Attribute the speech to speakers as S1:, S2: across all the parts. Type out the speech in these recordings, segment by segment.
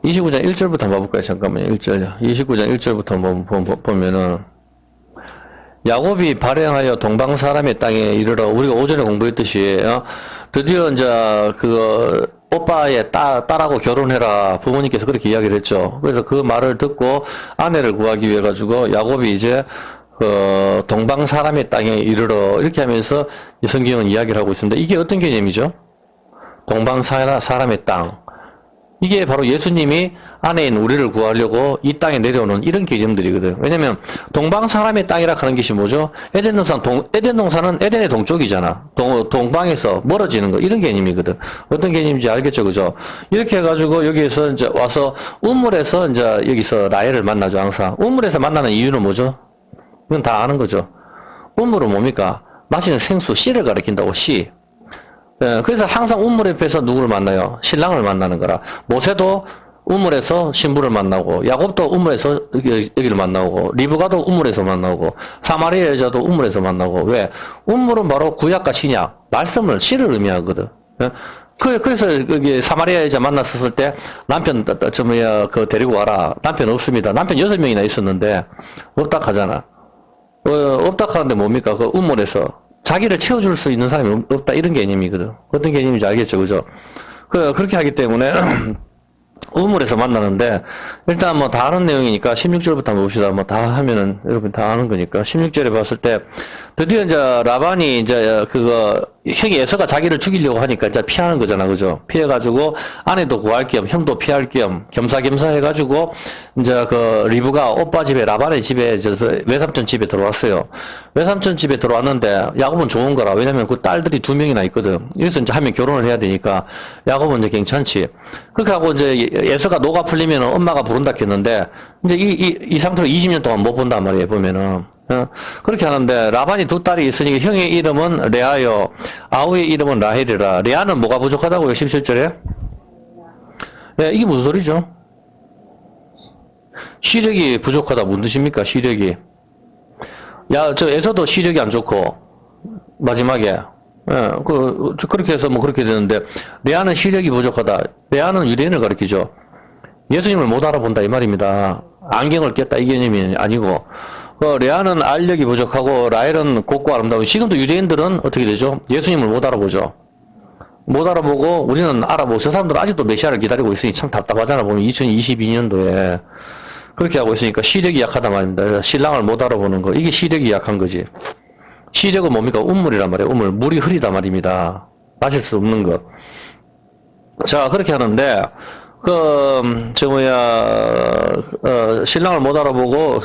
S1: 29장 1절부터 한번 봐볼까요? 잠깐만요. 1절요. 29장 1절부터 한번 보면은, 야곱이 발행하여 동방 사람의 땅에 이르러, 우리가 오전에 공부했듯이, 드디어 이제, 오빠의 딸하고 결혼해라. 부모님께서 그렇게 이야기를 했죠. 그래서 그 말을 듣고 아내를 구하기 위해 가지고, 야곱이 이제, 동방 사람의 땅에 이르러, 이렇게 하면서 성경은 이야기를 하고 있습니다. 이게 어떤 개념이죠? 동방 사람의 땅. 이게 바로 예수님이 아내인 우리를 구하려고 이 땅에 내려오는 이런 개념들이거든. 왜냐면 동방 사람의 땅이라 하는 것이 뭐죠? 에덴 동산은 에덴의 동쪽이잖아. 동방에서 멀어지는 거 이런 개념이거든. 어떤 개념인지 알겠죠, 그죠? 이렇게 해가지고 여기에서 이제 와서 우물에서 이제 여기서 라헬을 만나죠, 항상. 우물에서 만나는 이유는 뭐죠? 이건 다 아는 거죠. 우물은 뭡니까? 마시는 생수 씨를 가리킨다고 씨. 예, 그래서 항상 우물 옆에서 누구를 만나요? 신랑을 만나는 거라. 모세도 우물에서 신부를 만나고, 야곱도 우물에서 여기를 만나고, 리브가도 우물에서 만나고, 사마리아 여자도 우물에서 만나고. 왜? 우물은 바로 구약과 신약, 말씀을, 씨를 의미하거든. 예? 그래서 여기 사마리아 여자 만났었을 때 남편 데리고 와라. 남편 없습니다. 남편 6명이나 있었는데 없다 하잖아. 없다 하는데 뭡니까? 그 우물에서 자기를 채워줄 수 있는 사람이 없다 이런 개념이거든. 어떤 개념인지 알겠죠, 그죠? 그렇게 하기 때문에 우물에서 만나는데 일단 뭐 다 아는 내용이니까 16절부터 한번 봅시다. 뭐 다 하면은 여러분 다 아는 거니까 16절에 봤을 때 드디어 이제 라반이 이제 형이 에서가 자기를 죽이려고 하니까 이제 피하는 거잖아, 그죠? 피해가지고 아내도 구할 겸 형도 피할 겸 겸사겸사 해가지고 이제 리브가 오빠 집에 라반의 집에 외삼촌 집에 들어왔어요. 외삼촌 집에 들어왔는데 야곱은 좋은 거라. 왜냐면 그 딸들이 2명이나 있거든. 여기서 이제 한 명 결혼을 해야 되니까 야곱은 이제 괜찮지. 그렇게 하고 이제 에서가 노가 풀리면 엄마가 부른다 했는데 이제 이 상태로 20년 동안 못 본단 말이에요, 보면은. 그렇게 하는데 라반이 2딸이 있으니까 형의 이름은 레아요, 아우의 이름은 라헬이라. 레아는 뭐가 부족하다고요? 17절에? 네, 이게 무슨 소리죠? 시력이 부족하다 무슨 뜻입니까? 시력이. 저 에서도 시력이 안 좋고 마지막에 그렇게 해서 뭐 그렇게 되는데 레아는 시력이 부족하다. 레아는 유대인을 가리키죠. 예수님을 못 알아본다 이 말입니다. 안경을 꼈다 이 개념이 아니고 레아는 알력이 부족하고 라헬은 곱고 아름다운. 지금도 유대인들은 어떻게 되죠? 예수님을 못 알아보죠. 못 알아보고 우리는 알아보고 저 사람들은 아직도 메시아를 기다리고 있으니 참 답답하잖아. 보면 2022년도에 그렇게 하고 있으니까 시력이 약하단 말입니다. 신랑을 못 알아보는 거 이게 시력이 약한 거지. 시력은 뭡니까? 우물이란 말이에요. 우물. 물이 흐리단 말입니다. 마실 수 없는 거. 자, 그렇게 하는데 신랑을 못 알아보고,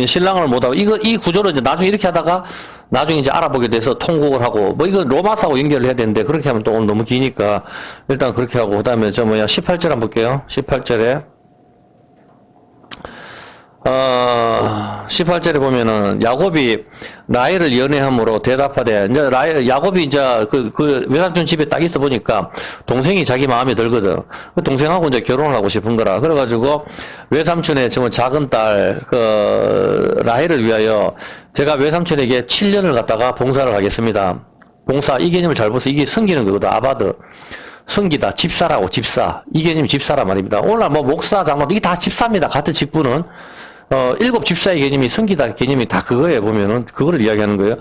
S1: 신랑을 못 알아보고, 이 구조를 이제 나중에 이렇게 하다가, 나중에 이제 알아보게 돼서 통곡을 하고, 뭐 이거 로마서하고 연결을 해야 되는데, 그렇게 하면 또 오늘 너무 기니까, 일단 그렇게 하고, 그 다음에 18절 한번 볼게요. 18절에. 18절에 보면은, 야곱이 라헬을 연애함으로 대답하되, 이제 야곱이 이제 외삼촌 집에 딱 있어 보니까, 동생이 자기 마음에 들거든. 그 동생하고 이제 결혼을 하고 싶은 거라. 그래가지고, 외삼촌의 작은 딸, 라헬을 위하여, 제가 외삼촌에게 7년을 갖다가 봉사를 하겠습니다. 봉사, 이 개념을 잘 보세요. 이게 섬기는 거거든. 아바드. 섬기다. 집사라고, 집사. 이 개념이 집사라 말입니다. 오늘날 뭐 목사, 장로, 이게 다 집사입니다. 같은 직분은. 7 집사의 개념이 섬기다 개념이 다 그거예요, 보면은. 그거를 이야기하는 거예요.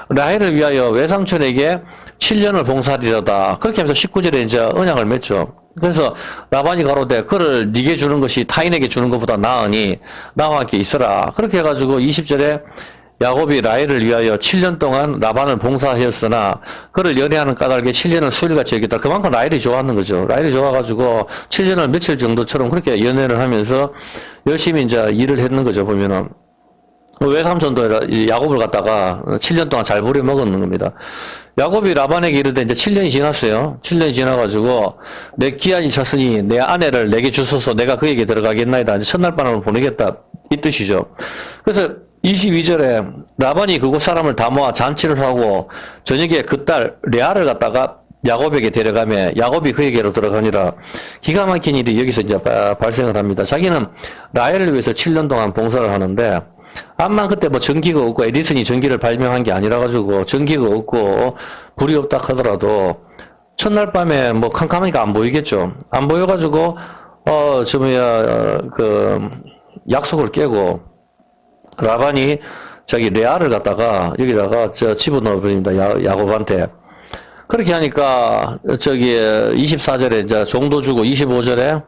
S1: 라헬을 위하여 외삼촌에게 7년을 봉사하리로다. 그렇게 하면서 19절에 이제 언약을 맺죠. 그래서 라반이 가로되 그를 네게 주는 것이 타인에게 주는 것보다 나으니 나와 함께 있어라. 그렇게 해가지고 20절에 야곱이 라헬을 위하여 7년 동안 라반을 봉사하였으나 그를 연애하는 까닭에 7년을 수일같이 여겼다. 그만큼 라헬이 좋아하는 거죠. 라헬이 좋아가지고 7년을 며칠 정도처럼 그렇게 연애를 하면서 열심히 이제 일을 했는 거죠, 보면은. 외삼촌도 야곱을 갖다가 7년 동안 잘 부려먹었는 겁니다. 야곱이 라반에게 이르되 이제 7년이 지났어요. 7년이 지나가지고 내 기한이 찼으니 내 아내를 내게 주소서 내가 그에게 들어가겠나이다. 이제 첫날 밤을 보내겠다. 이 뜻이죠. 그래서 22절에 라반이 그곳 사람을 다 모아 잔치를 하고 저녁에 그 딸 레아를 갖다가 야곱에게 데려가며 야곱이 그에게로 들어가니라. 기가 막힌 일이 여기서 이제 발생을 합니다. 자기는 라헬을 위해서 7년 동안 봉사를 하는데 암만 그때 뭐 전기가 없고 에디슨이 전기를 발명한 게 아니라 가지고 전기가 없고 불이 없다 하더라도 첫날 밤에 뭐 캄캄하니까 안 보이겠죠. 안 보여가지고 약속을 깨고 라반이 자기 레아를 갖다가 여기다가 집어넣어 버립니다. 야곱한테. 그렇게 하니까 24절에 이제 종도 주고 25절에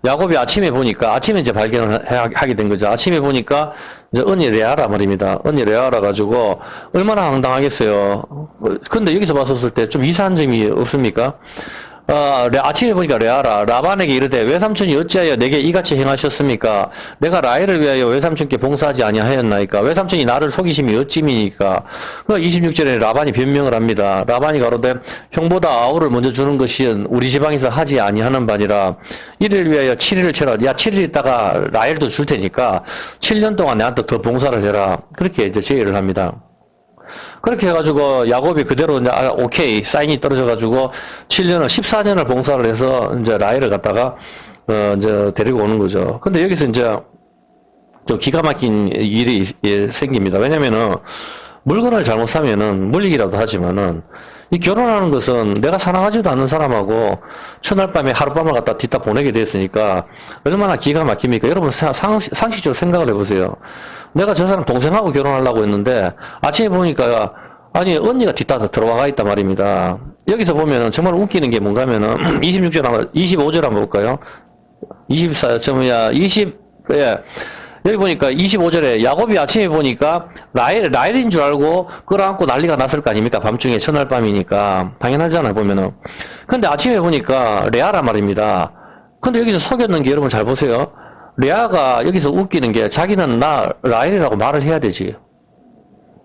S1: 야곱이 아침에 보니까 아침에 이제 발견을 하게 된 거죠. 아침에 보니까 이제 언니 레아라 말입니다. 언니 레아라 가지고 얼마나 황당하겠어요. 근데 여기서 봤었을 때 좀 이상한 점이 없습니까? 아침에 보니까 레아라 라반에게 이르되 외삼촌이 어찌하여 내게 이같이 행하셨습니까? 내가 라헬을 위하여 외삼촌께 봉사하지 아니하였나이까? 외삼촌이 나를 속이심이 어찌미니까? 26절에 라반이 변명을 합니다. 라반이 가로되 형보다 아우를 먼저 주는 것이 우리 지방에서 하지 아니하는 바니라. 이를 위하여 7일을 채라. 야 7일 있다가 라헬도 줄 테니까 7년 동안 내한테 더 봉사를 해라. 그렇게 이제 제의를 합니다. 그렇게 해가지고 야곱이 그대로 이제 오케이 사인이 떨어져가지고 7년을 14년을 봉사를 해서 이제 라헬을 갖다가 이제 데리고 오는 거죠. 근데 여기서 이제 좀 기가 막힌 일이 생깁니다. 왜냐면은 물건을 잘못 사면은 물리기라도 하지만은 이 결혼하는 것은 내가 사랑하지도 않는 사람하고 첫날 밤에 하룻밤을 갖다 뒤따 보내게 됐으니까 얼마나 기가 막힙니까? 여러분 상식적으로 생각을 해보세요. 내가 저 사람 동생하고 결혼하려고 했는데 아침에 보니까 아니 언니가 뒤따라 들어와 있단 말입니다. 여기서 보면은 정말 웃기는 게 뭔가 하면은 25절 한번 볼까요? 20 여기 보니까 25절에 야곱이 아침에 보니까 라헬인 줄 알고 끌어안고 난리가 났을 거 아닙니까? 밤중에 첫날 밤이니까 당연하잖아요 보면은. 근데 아침에 보니까 레아란 말입니다. 근데 여기서 속였는 게 여러분 잘 보세요. 레아가 여기서 웃기는 게 자기는 나 라헬이라고 말을 해야 되지.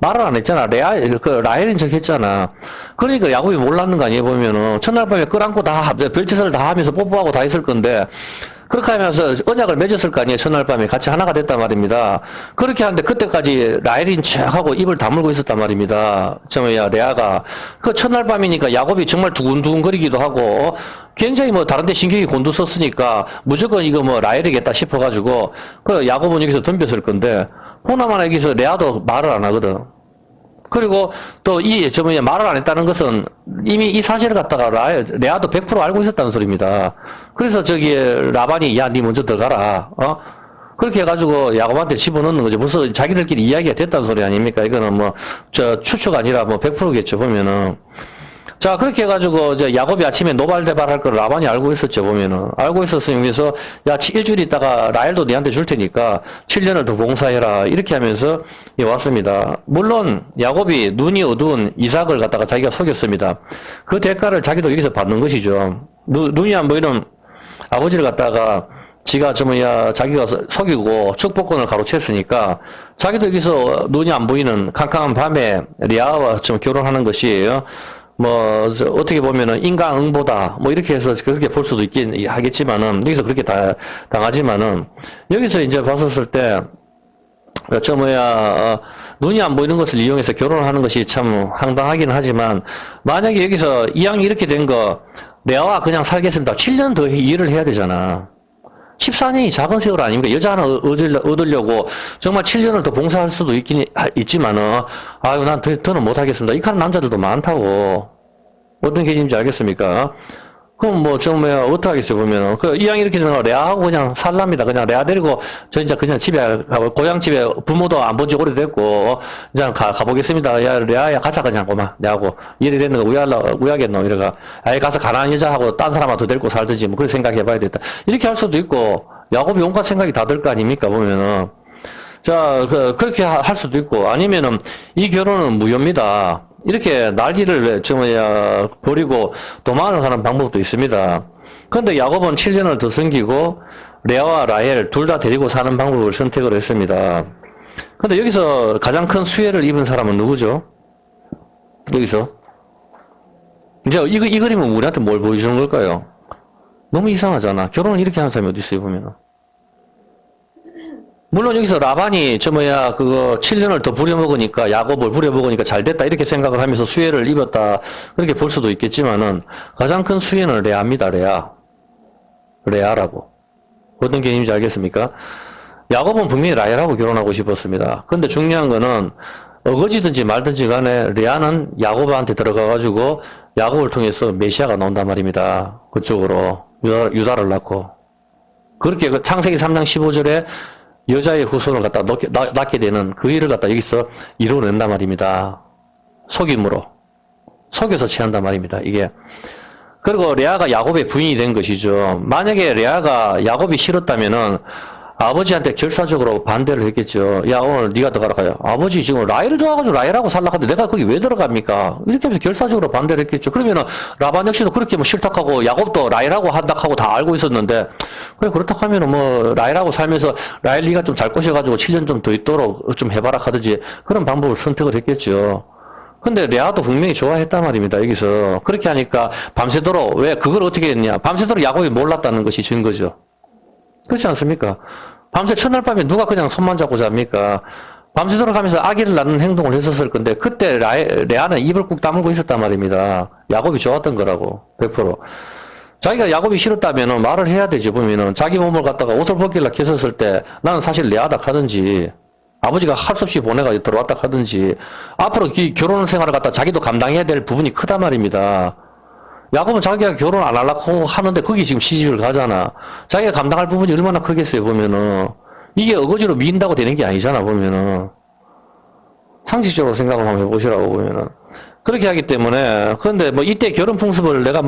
S1: 말을 안 했잖아. 라헬인 척 했잖아. 그러니까 야곱이 몰랐는 거 아니에요, 보면은. 첫날 밤에 끌어안고 별짓을 다 하면서 뽀뽀하고 다 했을 건데, 그렇게 하면서 언약을 맺었을 거 아니에요, 첫날 밤에. 같이 하나가 됐단 말입니다. 그렇게 하는데 그때까지 라헬인 척하고 입을 다물고 있었단 말입니다. 레아가. 그 첫날 밤이니까 야곱이 정말 두근두근거리기도 하고, 굉장히 뭐 다른 데 신경이 곤두섰으니까 무조건 이거 뭐 라헬이겠다 싶어가지고, 그 야곱은 여기서 덤볐을 건데, 호나만 여기서 레아도 말을 안 하거든. 그리고 또 말을 안 했다는 것은 이미 이 사실을 갖다가 레아도 100% 알고 있었다는 소리입니다. 그래서 라반이 야, 니 먼저 들어가라. 그렇게 해가지고 야곱한테 집어넣는 거죠. 벌써 자기들끼리 이야기가 됐다는 소리 아닙니까? 이거는 뭐, 추측 아니라 뭐 100%겠죠, 보면은. 자, 그렇게 해가지고, 야곱이 아침에 노발대발 할 걸 라반이 알고 있었죠, 보면은. 알고 있었으면서, 야, 일주일 있다가 라헬도 니한테 줄 테니까 7년을 더 봉사해라. 이렇게 하면서 왔습니다. 물론, 야곱이 눈이 어두운 이삭을 갖다가 자기가 속였습니다. 그 대가를 자기도 여기서 받는 것이죠. 눈이 안 보이는 아버지를 갖다가 자기가 속이고 축복권을 가로챘으니까 자기도 여기서 눈이 안 보이는 캄캄한 밤에 리아와 좀 결혼하는 것이에요. 뭐 어떻게 보면은 인간응보다 뭐 이렇게 해서 그렇게 볼 수도 있긴 하겠지만은 여기서 그렇게 당하지만은 여기서 이제 봤었을 때 눈이 안 보이는 것을 이용해서 결혼을 하는 것이 참 황당하긴 하지만 만약에 여기서 이왕 이렇게 된 거 레아와 그냥 살겠습니다. 7년 더 일을 해야 되잖아. 14년이 작은 세월 아닙니까? 여자 하나 얻으려고 정말 7년을 더 봉사할 수도 있지만은, 아유, 난 더는 못하겠습니다. 이렇게 하는 남자들도 많다고. 어떤 개념인지 알겠습니까? 그럼 뭐, 어떻게 하겠어요, 보면은. 이왕 이렇게 되는 거, 레아하고 그냥 살랍니다. 그냥 레아 데리고, 저 이제 그냥 고향 집에 부모도 안 본 지 오래됐고, 이제 가보겠습니다. 야, 레아야, 가자, 그냥, 고마. 내하고. 일이 됐는 거 우야겠노, 이래가. 아예 가서 가난한 여자하고 딴 사람하고 데리고 살든지, 뭐, 그렇게 생각해 봐야 겠다. 이렇게 할 수도 있고, 야곱이 온갖 생각이 다 들 거 아닙니까, 보면은. 자, 그렇게 할 수도 있고, 아니면은, 이 결혼은 무효입니다. 이렇게 난리를 버리고 도망을 가는 방법도 있습니다. 그런데 야곱은 7년을 더 섬기고 레아와 라헬 둘 다 데리고 사는 방법을 선택을 했습니다. 그런데 여기서 가장 큰 수혜를 입은 사람은 누구죠? 여기서 이제 이 그림은 우리한테 뭘 보여주는 걸까요? 너무 이상하잖아. 결혼을 이렇게 하는 사람이 어디 있어요, 보면은. 물론 여기서 라반이 7년을 더 부려먹으니까 야곱을 부려먹으니까 잘됐다 이렇게 생각을 하면서 수혜를 입었다 그렇게 볼 수도 있겠지만은 가장 큰 수혜는 레아입니다. 레아라고. 어떤 개념인지 알겠습니까? 야곱은 분명히 라헬하고 결혼하고 싶었습니다. 근데 중요한 거는 어거지든지 말든지 간에 레아는 야곱한테 들어가가지고 야곱을 통해서 메시아가 나온단 말입니다. 그쪽으로 유다를 낳고. 그렇게 그 창세기 3장 15절에 여자의 후손을 갖다 낳게 되는 그 일을 갖다 여기서 이루어낸단 말입니다. 속임으로. 속여서 취한단 말입니다. 이게. 그리고 레아가 야곱의 부인이 된 것이죠. 만약에 레아가 야곱이 싫었다면은 아버지한테 결사적으로 반대를 했겠죠. 야, 오늘 네가 들어가라. 아버지 지금 라헬을 좋아가지고 라헬하고 살라고 하는데 내가 거기 왜 들어갑니까? 이렇게 하면서 결사적으로 반대를 했겠죠. 그러면은 라반 역시도 그렇게 뭐 싫다하고 야곱도 라헬하고 한다하고 다 알고 있었는데 그래 그렇다고 하면은 뭐 라헬하고 살면서 라헬 네가 좀 잘 꼬셔가지고 7년 좀 더 있도록 좀 해봐라 하든지 그런 방법을 선택을 했겠죠. 근데 레아도 분명히 좋아했단 말입니다. 여기서 그렇게 하니까 밤새도록 왜 그걸 어떻게 했냐? 밤새도록 야곱이 몰랐다는 것이 증거죠. 그렇지 않습니까? 밤새 첫날 밤에 누가 그냥 손만 잡고 잡니까? 밤새도록 하면서 아기를 낳는 행동을 했었을 건데 그때 레아는 입을 꾹 다물고 있었단 말입니다. 야곱이 좋았던 거라고 100%. 자기가 야곱이 싫었다면 말을 해야 되지. 보면은 자기 몸을 갖다가 옷을 벗기려고 했었을 때 나는 사실 레아다 하든지 아버지가 할 수 없이 보내가 들어왔다 하든지 앞으로 이 결혼 생활을 갖다 자기도 감당해야 될 부분이 크단 말입니다. 야곱은 자기가 결혼 안 하려고 하는데 거기 지금 시집을 가잖아. 자기가 감당할 부분이 얼마나 크겠어요, 보면은. 이게 어거지로 미인다고 되는 게 아니잖아, 보면은. 상식적으로 생각을 한번 해보시라고, 보면은. 그렇게 하기 때문에, 그런데 뭐 이때 결혼 풍습을 내가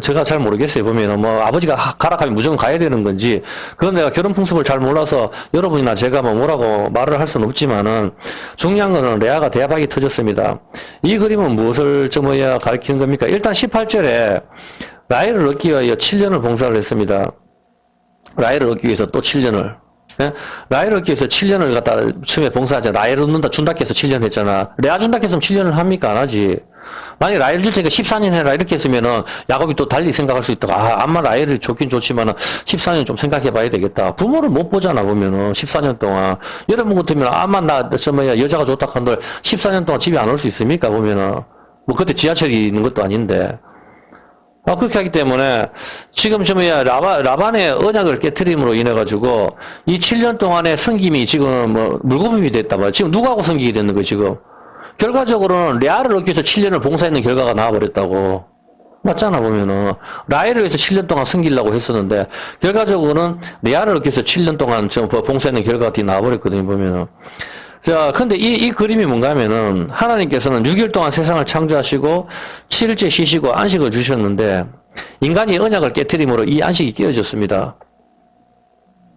S1: 제가 잘 모르겠어요, 보면은. 뭐 아버지가 가라 하면 무조건 가야 되는 건지, 그건 내가 결혼 풍습을 잘 몰라서 여러분이나 제가 뭐라고 말을 할 수는 없지만은, 중요한 거는 레아가 대박이 터졌습니다. 이 그림은 무엇을 가리키는 겁니까? 일단 18절에 라헬을 얻기 위하여 7년을 봉사를 했습니다. 라헬을 얻기 위해서 또 7년을. 예? 라헬을 얻기 위해서 7년을 갖다 처음에 봉사하자. 라헬을 얻는다 준다 해서 7년 했잖아. 레아 준다 했으면 7년을 합니까? 안 하지. 만약에 라헬 줄 테니까 14년 해라 이렇게 했으면은 야곱이 또 달리 생각할 수 있다고. 암만 라헬을 좋긴 좋지만은 14년 좀 생각해 봐야 되겠다. 부모를 못 보잖아, 보면은. 14년 동안. 여러분 같으면 암만 여자가 좋다 한들 14년 동안 집에 안 올 수 있습니까? 보면은. 뭐 그때 지하철이 있는 것도 아닌데. 그렇게 하기 때문에 지금 라반의 언약을 깨트림으로 인해 가지고 이 7년 동안의 섬김이 지금 뭐 물거품이 됐다 말이야. 지금 누구하고 섬기게 됐는 거예요, 지금? 결과적으로는 레아를 얻기 위해서 7년을 봉사했는 결과가 나와버렸다고. 맞잖아, 보면은. 라헬을 위해서 7년 동안 섬기려고 했었는데, 결과적으로는 레아를 얻기 위해서 7년 동안 봉사했는 결과가 나와버렸거든요, 보면은. 자, 근데 이 그림이 뭔가 하면은, 하나님께서는 6일 동안 세상을 창조하시고, 7일째 쉬시고 안식을 주셨는데, 인간이 언약을 깨트림으로 이 안식이 깨어졌습니다.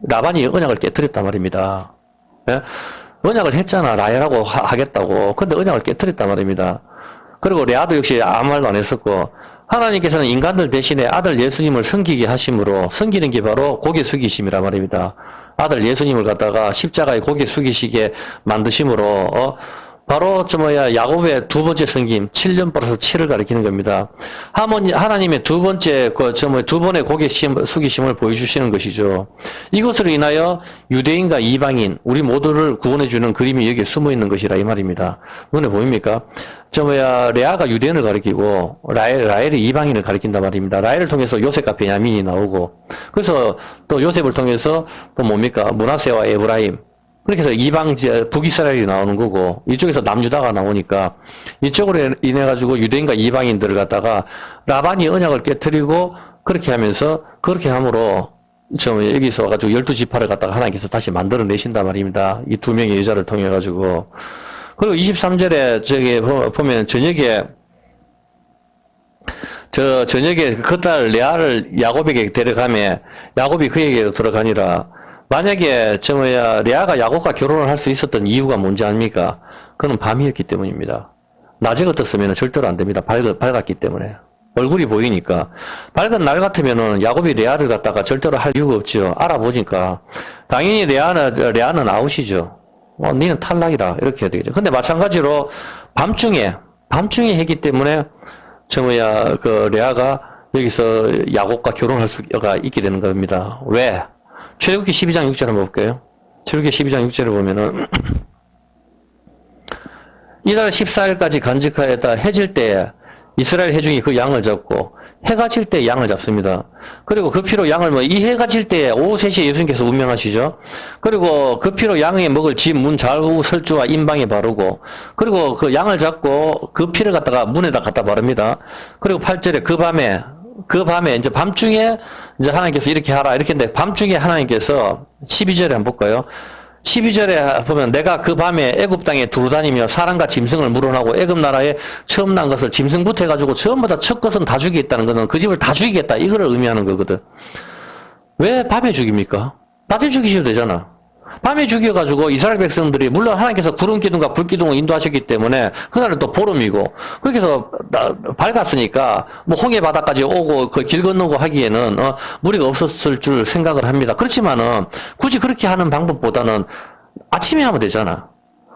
S1: 라반이 언약을 깨트렸단 말입니다. 예? 언약을 했잖아. 라헬하고 하겠다고. 근데 언약을 깨트렸단 말입니다. 그리고 레아도 역시 아무 말도 안 했었고, 하나님께서는 인간들 대신에 아들 예수님을 섬기게 하심으로, 섬기는 게 바로 고개 숙이심이란 말입니다. 아들 예수님을 갖다가 십자가에 고개 숙이시게 만드심으로, 바로 야곱의 두 번째 섬김 7년 벌어서 7을 가리키는 겁니다. 하나님의 두 번째 두 번의 고개 숙이심을 보여주시는 것이죠. 이것으로 인하여 유대인과 이방인 우리 모두를 구원해 주는 그림이 여기에 숨어 있는 것이라 이 말입니다. 눈에 보입니까? 레아가 유대인을 가리키고 라헬이 이방인을 가리킨단 말입니다. 라헬을 통해서 요셉과 베냐민이 나오고, 그래서 또 요셉을 통해서 또 뭡니까? 므낫세와 에브라임. 그렇게 해서 이방 북이스라엘이 나오는 거고, 이쪽에서 남유다가 나오니까 이쪽으로 인해 가지고 유대인과 이방인들을 갖다가 라반이 언약을 깨트리고 그렇게 하면서, 그렇게 함으로 여기서 가지고 12지파를 갖다가 하나님께서 다시 만들어 내신단 말입니다. 이 두 명의 여자를 통해 가지고. 그리고 23절에 보면 저녁에 그딸 레아를 야곱에게 데려가며 야곱이 그에게 들어가니라. 만약에 레아가 야곱과 결혼을 할 수 있었던 이유가 뭔지 압니까? 그는 밤이었기 때문입니다. 낮에 같았으면 절대로 안 됩니다. 밝았기 때문에. 얼굴이 보이니까. 밝은 날 같으면은 야곱이 레아를 갖다가 절대로 할 이유가 없죠. 알아보니까. 당연히 레아는 아웃이죠. 니는 탈락이다. 이렇게 해야 되겠죠. 근데 마찬가지로 밤중에 했기 때문에 레아가 여기서 야곱과 결혼할 수가 있게 되는 겁니다. 왜? 출애굽기 12장 6절 한번 볼게요. 출애굽기 12장 6절을 보면은 이달 14일까지 간직하였다 해질 때에 이스라엘 회중이 그 양을 잡고 해가 질 때 양을 잡습니다. 그리고 그 피로 양을 이 해가 질 때 오후 3시에 예수님께서 운명하시죠. 그리고 그 피로 양에 먹을 집 문 좌우 설주와 임방에 바르고, 그리고 그 양을 잡고 그 피를 갖다가 문에다 갖다 바릅니다. 그리고 8절에 그 밤에 이제 밤중에 이제 하나님께서 이렇게 하라 이렇게 했는데, 밤중에 하나님께서 12절에 한번 볼까요? 12절에 보면 내가 그 밤에 애굽 땅에 두루다니며 사람과 짐승을 물어나고 애굽 나라에 처음 난 것을 짐승부터 해가지고 전부 다 첫 것은 다 죽이겠다는 거는 그 집을 다 죽이겠다 이거를 의미하는 거거든. 왜 밤에 죽입니까? 낮에 죽이셔도 되잖아. 밤에 죽여가지고 이스라엘 백성들이, 물론 하나님께서 구름 기둥과 불 기둥을 인도하셨기 때문에 그날은 또 보름이고, 그렇게 해서 밝았으니까 뭐 홍해 바다까지 오고 그 길 건너고 하기에는 무리가 없었을 줄 생각을 합니다. 그렇지만은 굳이 그렇게 하는 방법보다는 아침에 하면 되잖아.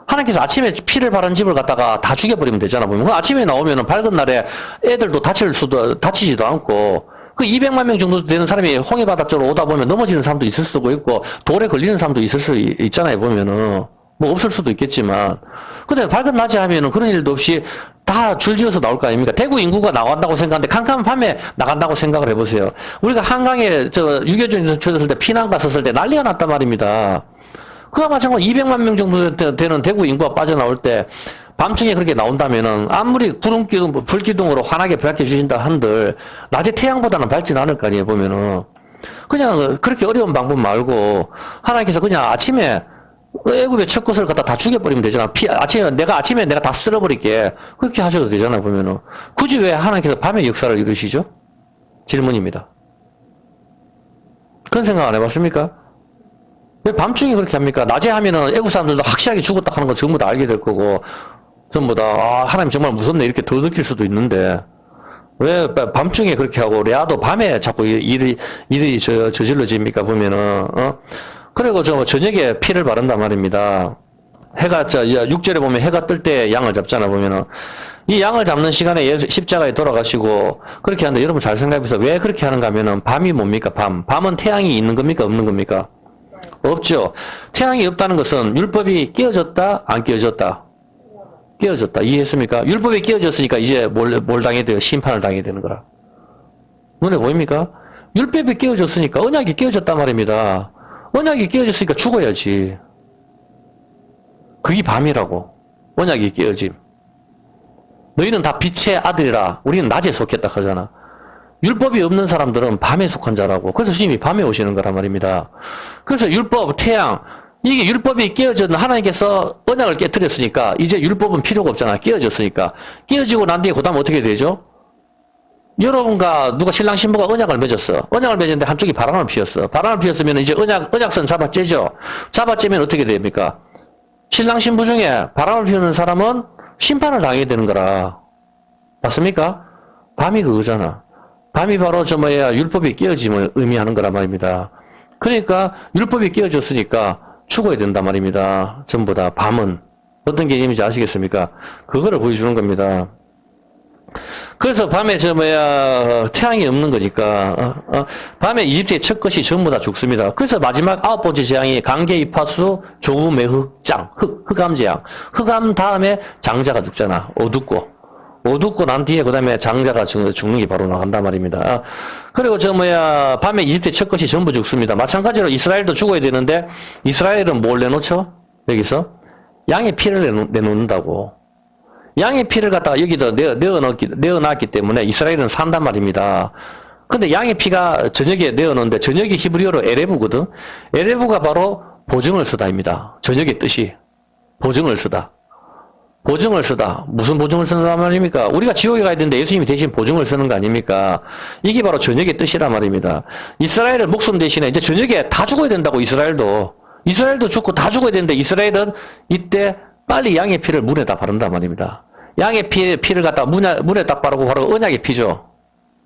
S1: 하나님께서 아침에 피를 바른 집을 갖다가 다 죽여버리면 되잖아. 보면 그 아침에 나오면은 밝은 날에 애들도 다치지도 않고, 그 200만 명 정도 되는 사람이 홍해바다 쪽으로 오다 보면 넘어지는 사람도 있을 수도 있고, 돌에 걸리는 사람도 있을 수 있잖아요, 보면은. 뭐 없을 수도 있겠지만. 근데 밝은 낮에 하면은 그런 일도 없이 다 줄지어서 나올 거 아닙니까? 대구 인구가 나간다고 생각하는데 캄캄한 밤에 나간다고 생각을 해보세요. 우리가 한강에 6.25 쳐졌을 때 피난 갔었을 때 난리가 났단 말입니다. 그와 마찬가지로 200만 명 정도 되는 대구 인구가 빠져나올 때 밤중에 그렇게 나온다면은 아무리 구름기둥, 불기둥으로 환하게 밝혀주신다 한들 낮에 태양보다는 밝지는 않을 거 아니에요, 보면은. 그냥 그렇게 어려운 방법 말고 하나님께서 그냥 아침에 애굽의 첫 것을 갖다 다 죽여버리면 되잖아. 내가 아침에 다 쓸어버릴게. 그렇게 하셔도 되잖아, 보면은. 굳이 왜 하나님께서 밤에 역사를 이루시죠? 질문입니다. 그런 생각 안 해봤습니까? 왜 밤중에 그렇게 합니까? 낮에 하면은 애국 사람들도 확실하게 죽었다 하는 거 전부 다 알게 될 거고, 전부 다, 하나님 정말 무섭네, 이렇게 더 느낄 수도 있는데, 왜 밤중에 그렇게 하고, 레아도 밤에 자꾸 일이 저질러집니까? 보면은, 그리고 저녁에 피를 바른단 말입니다. 해가, 6절에 보면 해가 뜰 때 양을 잡잖아, 보면은. 이 양을 잡는 시간에 예수 십자가에 돌아가시고, 그렇게 하는데, 여러분 잘 생각해보세요. 왜 그렇게 하는가 하면은, 밤이 뭡니까? 밤은 태양이 있는 겁니까? 없는 겁니까? 없죠. 태양이 없다는 것은 율법이 깨어졌다, 안 깨어졌다? 깨어졌다. 이해했습니까? 율법이 깨어졌으니까 이제 뭘 당해야 돼요? 심판을 당해야 되는 거라. 눈에 보입니까? 율법이 깨어졌으니까 언약이 깨어졌단 말입니다. 언약이 깨어졌으니까 죽어야지. 그게 밤이라고. 언약이 깨어짐. 너희는 다 빛의 아들이라. 우리는 낮에 속했다 하잖아. 율법이 없는 사람들은 밤에 속한 자라고. 그래서 주님이 밤에 오시는 거란 말입니다. 그래서 율법, 태양, 이게 율법이 깨어졌는, 하나님께서 언약을 깨뜨렸으니까 이제 율법은 필요가 없잖아. 깨어졌으니까. 깨어지고 난 뒤에 그 다음 어떻게 되죠? 여러분과 누가 신랑 신부가 언약을 맺었어. 언약을 맺었는데 한쪽이 바람을 피웠어. 바람을 피웠으면 이제 언약선 잡아째죠. 잡아째면 어떻게 됩니까? 신랑 신부 중에 바람을 피우는 사람은 심판을 당해야 되는 거라. 맞습니까? 밤이 그거잖아. 밤이 바로 율법이 깨어짐을 의미하는 거란 말입니다. 그러니까 율법이 깨어졌으니까 죽어야 된단 말입니다. 전부 다 밤은. 어떤 개념인지 아시겠습니까? 그거를 보여주는 겁니다. 그래서 밤에 태양이 없는 거니까 밤에 이집트의 첫 것이 전부 다 죽습니다. 그래서 마지막 9번째 재앙이 강계 이파수 조음의 흑장, 흑암 재앙. 흑암 다음에 장자가 죽잖아. 어둡고 난 뒤에 그 다음에 장자가 죽는 게 바로 나간단 말입니다. 그리고 밤에 이집트의 첫 것이 전부 죽습니다. 마찬가지로 이스라엘도 죽어야 되는데 이스라엘은 뭘 내놓죠? 여기서 양의 피를 내놓는다고. 양의 피를 갖다가 여기다 내어놨기 때문에 이스라엘은 산단 말입니다. 근데 양의 피가 저녁에 내어놓는데 저녁이 히브리어로 에레브거든. 에레브가 바로 보증을 쓰다입니다. 저녁의 뜻이 보증을 쓰다. 보증을 쓰다. 무슨 보증을 쓰는 말입니까? 우리가 지옥에 가야 되는데 예수님이 대신 보증을 쓰는 거 아닙니까? 이게 바로 저녁의 뜻이란 말입니다. 이스라엘은 목숨 대신에 이제 저녁에 다 죽어야 된다고. 이스라엘도 죽고 다 죽어야 되는데 이스라엘은 이때 빨리 양의 피를 문에다 바른단 말입니다. 양의 피를 갖다가 문에 딱 바르고 바로 언약의 피죠.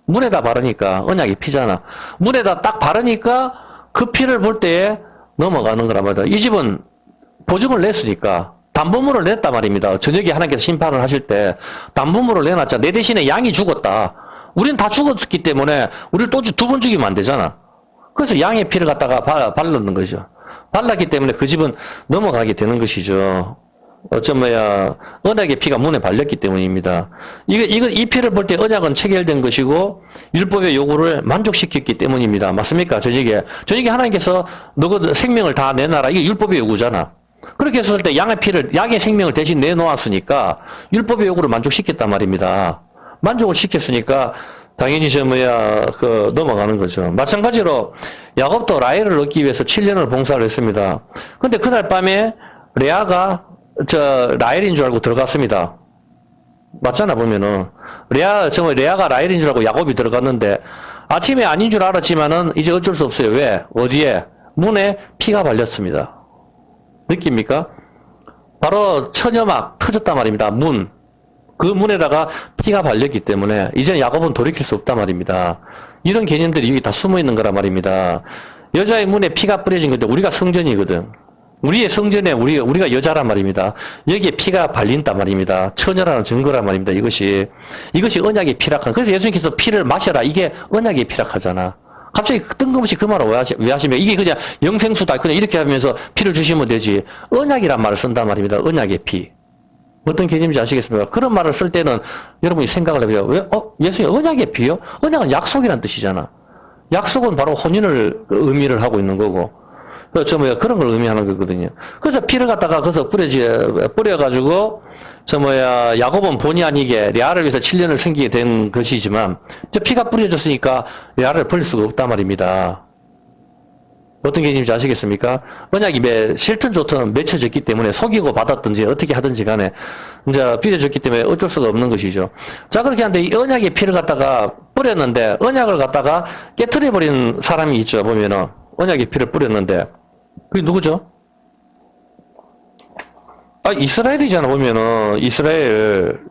S1: 문에다 바르니까 언약의 피잖아. 문에다 딱 바르니까 그 피를 볼 때에 넘어가는 거란 말이다. 이 집은 보증을 냈으니까 담보물을 냈단 말입니다. 저녁에 하나님께서 심판을 하실 때 담보물을 내놨잖아. 내 대신에 양이 죽었다. 우린 다 죽었기 때문에 우리를 또 두 번 죽이면 안 되잖아. 그래서 양의 피를 갖다가 발랐는 거죠. 발랐기 때문에 그 집은 넘어가게 되는 것이죠. 언약의 피가 문에 발렸기 때문입니다. 이 피를 볼 때 언약은 체결된 것이고, 율법의 요구를 만족시켰기 때문입니다. 맞습니까? 저녁에 하나님께서 너그 생명을 다 내놔라. 이게 율법의 요구잖아. 그렇게 했을 때 양의 생명을 대신 내놓았으니까, 율법의 요구를 만족시켰단 말입니다. 만족을 시켰으니까, 당연히 넘어가는 거죠. 마찬가지로, 야곱도 라헬을 얻기 위해서 7년을 봉사를 했습니다. 근데 그날 밤에, 레아가 라헬인 줄 알고 들어갔습니다. 맞잖아, 보면은. 레아가 라헬인 줄 알고 야곱이 들어갔는데, 아침에 아닌 줄 알았지만은, 이제 어쩔 수 없어요. 왜? 어디에? 문에 피가 발렸습니다. 느낍니까? 바로 처녀막 터졌단 말입니다. 그 문에다가 피가 발렸기 때문에, 이제는 야곱은 돌이킬 수 없단 말입니다. 이런 개념들이 여기 다 숨어 있는 거란 말입니다. 여자의 문에 피가 뿌려진 건데, 우리가 성전이거든. 우리의 성전에 우리가 여자란 말입니다. 여기에 피가 발린단 말입니다. 처녀라는 증거란 말입니다. 이것이 언약의 피락한. 그래서 예수님께서 피를 마셔라. 이게 언약의 피락하잖아. 갑자기 뜬금없이 그 말을 왜 하시면, 이게 그냥 영생수다. 그냥 이렇게 하면서 피를 주시면 되지. 언약이란 말을 쓴단 말입니다. 언약의 피. 어떤 개념인지 아시겠습니까? 그런 말을 쓸 때는 여러분이 생각을 해보세요. 왜? 예수님 언약의 피요? 언약은 약속이란 뜻이잖아. 약속은 바로 혼인을 의미를 하고 있는 거고. 그런 걸 의미하는 거거든요. 그래서 피를 갖다가 거기서 뿌려가지고, 야곱은 본의 아니게 레아를 위해서 7년을 섬기게 된 것이지만, 피가 뿌려졌으니까 레아를 버릴 수가 없단 말입니다. 어떤 개념인지 아시겠습니까? 언약이 싫든 좋든 맺혀졌기 때문에 속이고 받았든지 어떻게 하든지 간에, 이제 빚어졌기 때문에 어쩔 수가 없는 것이죠. 자, 그렇게 하는데 이 언약의 피를 갖다가 뿌렸는데, 언약을 갖다가 깨트려버린 사람이 있죠, 보면은. 언약의 피를 뿌렸는데, 그게 누구죠? 이스라엘이잖아, 보면은. 이스라엘.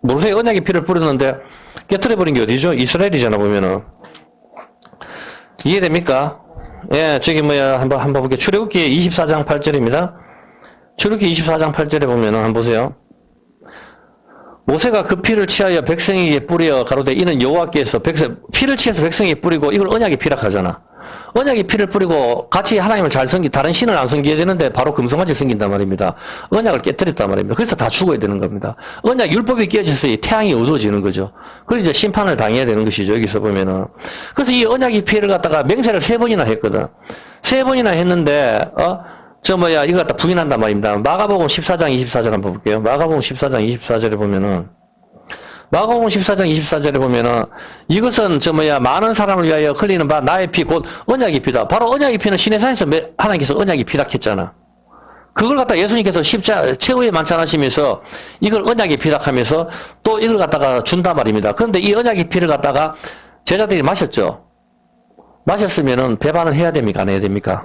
S1: 모세의 언약의 피를 뿌렸는데, 깨트려버린 게 어디죠? 이스라엘이잖아, 보면은. 이해됩니까? 예, 한번 볼게요. 출애굽기 24장 8절입니다. 출애굽기 24장 8절에 보면은, 한번 보세요. 모세가 그 피를 취하여 백성에게 뿌려 가로되 이는 여호와께서 피를 취해서 백성에게 뿌리고 이걸 언약의 피라 하잖아. 언약의 피를 뿌리고 같이 하나님을 잘 다른 신을 안 섬겨야 되는데 바로 금송아지 섬긴단 말입니다. 언약을 깨뜨렸단 말입니다. 그래서 다 죽어야 되는 겁니다. 언약 율법이 깨져서 태양이 어두워지는 거죠. 그래서 이제 심판을 당해야 되는 것이죠. 여기서 보면은. 그래서 이 언약의 피를 갖다가 맹세를 3번이나 했거든. 3번이나 했는데 이거 갖다 부인한단 말입니다. 마가복음 14장 24절 한번 볼게요. 마가복음 14장 24절에 보면은, 마가복음 14장 24절에 보면은, 이것은 많은 사람을 위하여 흘리는 바 나의 피 곧 언약의 피다. 바로 언약의 피는 시내산에서 하나님께서 언약의 피락했잖아. 그걸 갖다 예수님께서 최후의 만찬하시면서 이걸 언약의 피락하면서 또 이걸 갖다가 준단 말입니다. 그런데 이 언약의 피를 갖다가 제자들이 마셨죠. 마셨으면은 배반을 해야 됩니까? 안 해야 됩니까?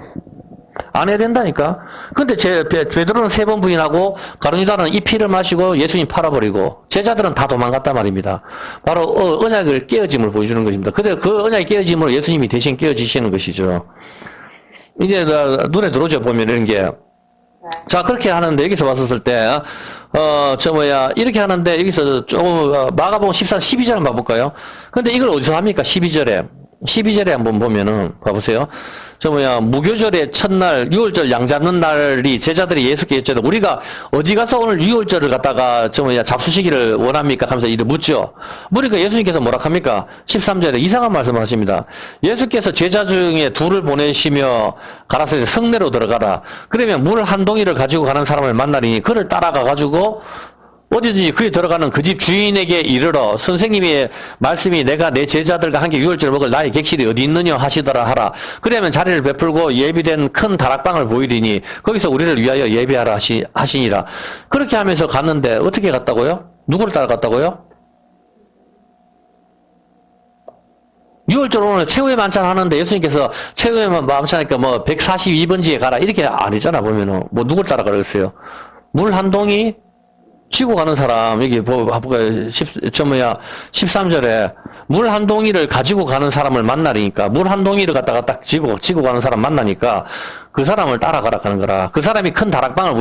S1: 안 해야 된다니까? 근데 베드로는 3번 부인하고, 가룟유다는 이 피를 마시고 예수님 팔아버리고, 제자들은 다 도망갔단 말입니다. 바로, 언약을 깨어짐을 보여주는 것입니다. 근데 그 언약의 깨어짐으로 예수님이 대신 깨어지시는 것이죠. 이제, 눈에 들어오죠, 보면 이런 게. 자, 그렇게 하는데, 여기서 왔었을 때, 이렇게 하는데, 여기서 마가복음 14, 12절 한번 봐볼까요? 근데 이걸 어디서 합니까? 12절에 한번 보면은, 봐보세요. 무교절의 첫날, 6월절 양 잡는 날이 제자들이 예수께 여쭤도 우리가 어디 가서 오늘 6월절을 갖다가 잡수시기를 원합니까? 하면서 이를 묻죠. 그러니까 예수님께서 뭐라 합니까? 13절에 이상한 말씀을 하십니다. 예수께서 제자 중에 2를 보내시며 가라사대 성내로 들어가라. 그러면 물 한 동이를 가지고 가는 사람을 만나리니 그를 따라가 가지고 어디든지 그에 들어가는 그 집 주인에게 이르러 선생님의 말씀이 내가 내 제자들과 함께 유월절을 먹을 나의 객실이 어디 있느냐 하시더라 하라. 그러면 자리를 베풀고 예비된 큰 다락방을 보이리니 거기서 우리를 위하여 예배하라 하시니라. 그렇게 하면서 갔는데 어떻게 갔다고요? 누구를 따라갔다고요? 유월절 오늘 최후의 만찬 하는데 예수님께서 최후의 만찬하니까 142번지에 가라 이렇게 아니잖아. 보면은 누굴 따라가겠어요? 물 한 동이 지고 가는 사람, 여기 봐볼까요? 13절에 물 한 동이를 가지고 가는 사람을 만나니까, 물 한 동이를 갖다가 딱 지고 가는 사람 만나니까, 그 사람을 따라가라 하는 거라. 그 사람이 큰 다락방을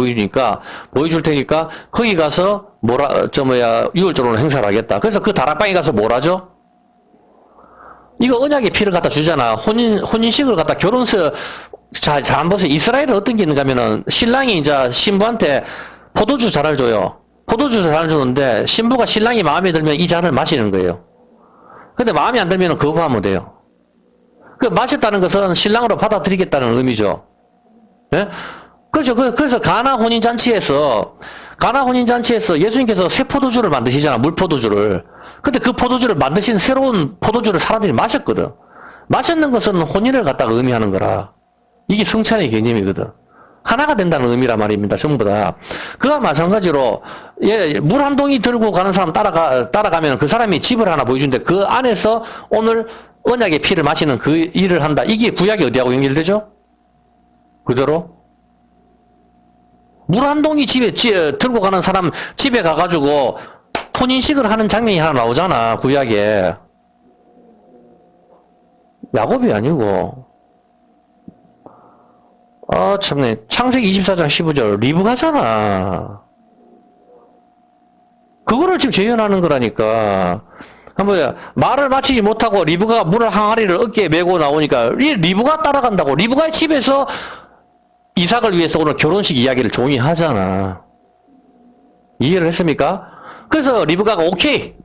S1: 보여줄 테니까, 거기 가서, 유월절로 행사를 하겠다. 그래서 그 다락방에 가서 뭘 하죠? 이거 언약의 피를 갖다 주잖아. 혼인식을 갖다 자, 잘 한번 보세요. 이스라엘은 어떤 게 있는가 하면은, 신랑이 이제 신부한테 포도주 잔을 줘요. 포도주 잔을 주는데, 신부가 신랑이 마음에 들면 이 잔을 마시는 거예요. 근데 마음에 안 들면 거부하면 돼요. 그, 마셨다는 것은 신랑으로 받아들이겠다는 의미죠. 예? 그렇죠. 그래서 가나 혼인잔치에서 예수님께서 새 포도주를 만드시잖아. 물포도주를. 근데 그 포도주를 만드신 새로운 포도주를 사람들이 마셨거든. 마셨는 것은 혼인을 갖다가 의미하는 거라. 이게 성찬의 개념이거든. 하나가 된다는 의미란 말입니다. 전부 다. 그와 마찬가지로, 물 한 동이 들고 가는 사람 따라가면 그 사람이 집을 하나 보여주는데 그 안에서 오늘 언약의 피를 마시는 그 일을 한다. 이게 구약이 어디하고 연결되죠? 그대로? 물 한 동이 들고 가는 사람 집에 가가지고 혼인식을 하는 장면이 하나 나오잖아. 구약에. 야곱이 아니고. 참네. 창세기 24장 15절. 리브가잖아. 그거를 지금 재현하는 거라니까. 한번 말을 마치지 못하고 리브가 물을 항아리를 어깨에 메고 나오니까 리브가 따라간다고. 리브가의 집에서 이삭을 위해서 오늘 결혼식 이야기를 종이 하잖아. 이해를 했습니까? 그래서 리브가가 오케이.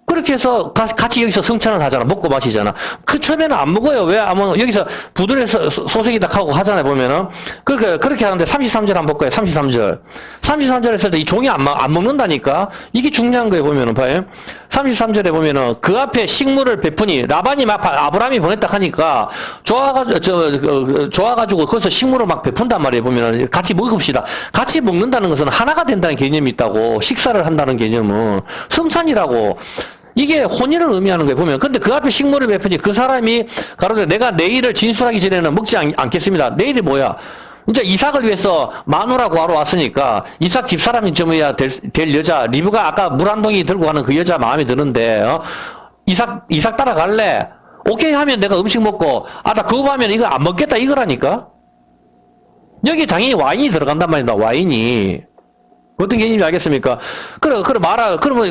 S1: 그렇게 해서 같이 여기서 성찬을 하잖아. 먹고 마시잖아. 그 처음에는 안 먹어요. 왜? 여기서 부들에서 소색이다 하고 하잖아요. 보면은. 그렇게 하는데 33절 한번 볼까요? 33절. 33절 했을 때 이 종이 안 먹는다니까? 이게 중요한 거예요. 보면은, 봐요. 33절에 보면은 그 앞에 식물을 베푸니 라반이 막 아브라함이 보냈다 하니까 좋아가지고 거기서 식물을 막 베푼단 말이에요. 보면은 같이 먹읍시다. 같이 먹는다는 것은 하나가 된다는 개념이 있다고. 식사를 한다는 개념은. 성찬이라고. 이게 혼인을 의미하는 거예요, 보면. 근데 그 앞에 식물을 베푸니 그 사람이 가로되 내가 내일을 진술하기 전에는 먹지 않겠습니다. 내일이 뭐야? 이제 이삭을 위해서 마누라 구하러 왔으니까 이삭 집사람이 될 여자, 리브가 아까 물 한 동이 들고 가는 그 여자 마음에 드는데, 이삭 따라갈래? 오케이 하면 내가 음식 먹고, 나 그거 하면 이거 안 먹겠다 이거라니까? 여기 당연히 와인이 들어간단 말입니다, 와인이. 어떤 개념인지 알겠습니까? 그러면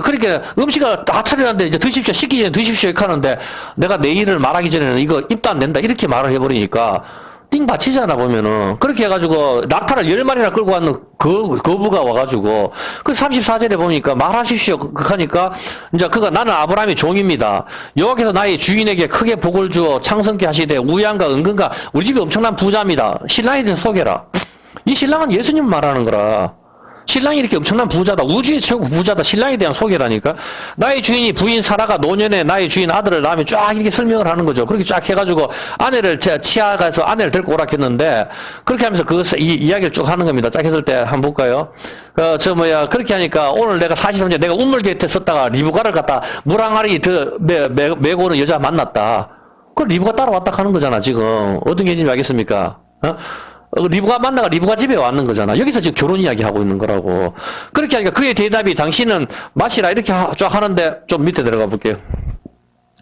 S1: 그렇게 음식을 다 차려놨는데 이제 드십시오. 식기 전에 드십시오. 이렇게 하는데 내가 내일을 말하기 전에는 이거 입도 안 된다. 이렇게 말을 해버리니까 띵 받치잖아, 보면은. 그렇게 해가지고 낙타를 10마리나 끌고 왔는 거부가 와가지고 그 34절에 보니까 말하십시오. 하니까 이제 나는 아브라함의 종입니다. 여호와께서 나의 주인에게 크게 복을 주어 창성케 하시되 우양과 은근과 우리 집이 엄청난 부자입니다. 신랑에 대해서 소개라. 이 신랑은 예수님 말하는 거라. 신랑이 이렇게 엄청난 부자다. 우주의 최고 부자다. 신랑에 대한 소개라니까. 나의 주인이 부인 사라가 노년에 나의 주인 아들을 낳으면 쫙 이렇게 설명을 하는 거죠. 그렇게 쫙 해가지고 아내를 치아가서 아내를 데리고 오라 했는데 그렇게 하면서 이 이야기를 쭉 하는 겁니다. 쫙 했을 때 한번 볼까요? 그렇게 하니까 오늘 내가 43년 내가 우물 곁에 썼다가 리브가를 갖다 물 항아리 메고 오는 여자 만났다. 그 리브가 따라왔다 하는 거잖아, 지금. 어떤 개념인지 알겠습니까? 리브가 만나가 리브가 집에 왔는 거잖아. 여기서 지금 결혼 이야기 하고 있는 거라고. 그렇게 하니까 그의 대답이 당신은 마시라 이렇게 쫙 하는데 좀 밑에 들어가 볼게요.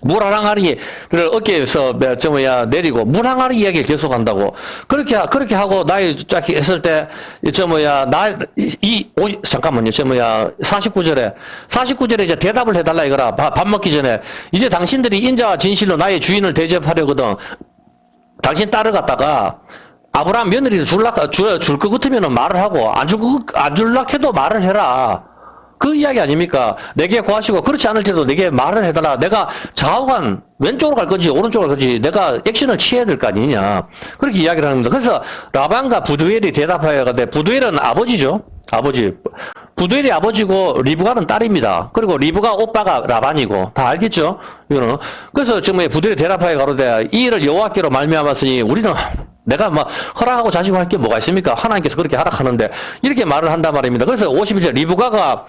S1: 물 한 항아리를 어깨에서 내리고 물 항아리 이야기를 계속 한다고. 그렇게 하고 나이 쫙 했을 때 잠깐만요. 49절에 이제 대답을 해달라 이거라. 밥 먹기 전에 이제 당신들이 인자와 진실로 나의 주인을 대접하려거든. 당신 딸을 갖다가 아브라함 며느리를 줄 것 같으면 말을 하고, 안 줄라 해도 말을 해라. 그 이야기 아닙니까? 내게 구하시고, 그렇지 않을지라도 내게 말을 해달라. 내가 좌우간, 왼쪽으로 갈 건지, 오른쪽으로 갈 건지, 내가 액션을 취해야 될 거 아니냐. 그렇게 이야기를 하는 겁니다. 그래서, 라반과 부두엘이 대답하여 가되, 부두엘은 아버지죠? 아버지. 부두엘이 아버지고, 리브가는 딸입니다. 그리고 리브가 오빠가 라반이고, 다 알겠죠? 이거는. 그래서, 부두엘이 대답하여 가로되, 이 일을 여호와께로 말미암았으니, 우리는, 내가 허락하고 자시고 할 게 뭐가 있습니까? 하나님께서 그렇게 허락하는데 이렇게 말을 한단 말입니다. 그래서 51절 리브가가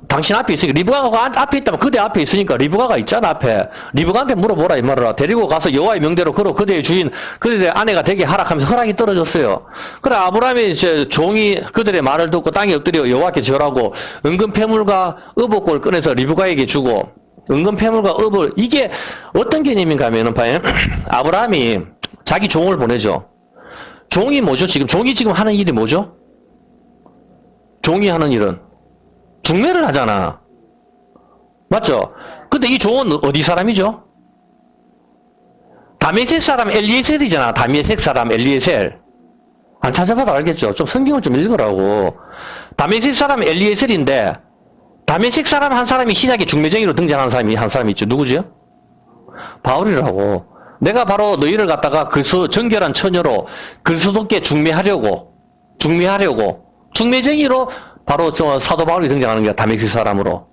S1: 당신 앞에 있으니까 리브가가 앞에 있다면 그대 앞에 있으니까 리브가가 있잖아 앞에. 리브가한테 물어보라 이 말을. 데리고 가서 여호와의 명대로 그대의 주인 그들의 아내가 되게 하락하면서 허락이 떨어졌어요. 그래 아브라함이 종이 그들의 말을 듣고 땅에 엎드려 여호와께 절하고 은근 패물과 의복골을 꺼내서 리브가에게 주고 은근 패물과 의복 이게 어떤 개념인가 하면은 봐요. 아브라함이 자기 종을 보내죠. 종이 뭐죠? 종이 지금 하는 일이 뭐죠? 종이 하는 일은 중매를 하잖아. 맞죠? 근데 이 종은 어디 사람이죠? 다메섹 사람 엘리에셀이잖아. 다메섹 사람 엘리에셀. 안 찾아봐도 알겠죠. 좀 성경을 좀 읽으라고. 다메섹 사람 엘리에셀인데 다메섹 사람 한 사람이 신약에 중매쟁이로 등장한 사람이 한 사람이 있죠. 누구죠? 바울이라고. 내가 바로 너희를 갖다가 정결한 처녀로 그리스도께 중매하려고 중매쟁이로 바로 사도 바울이 등장하는 게 다메섹 사람으로.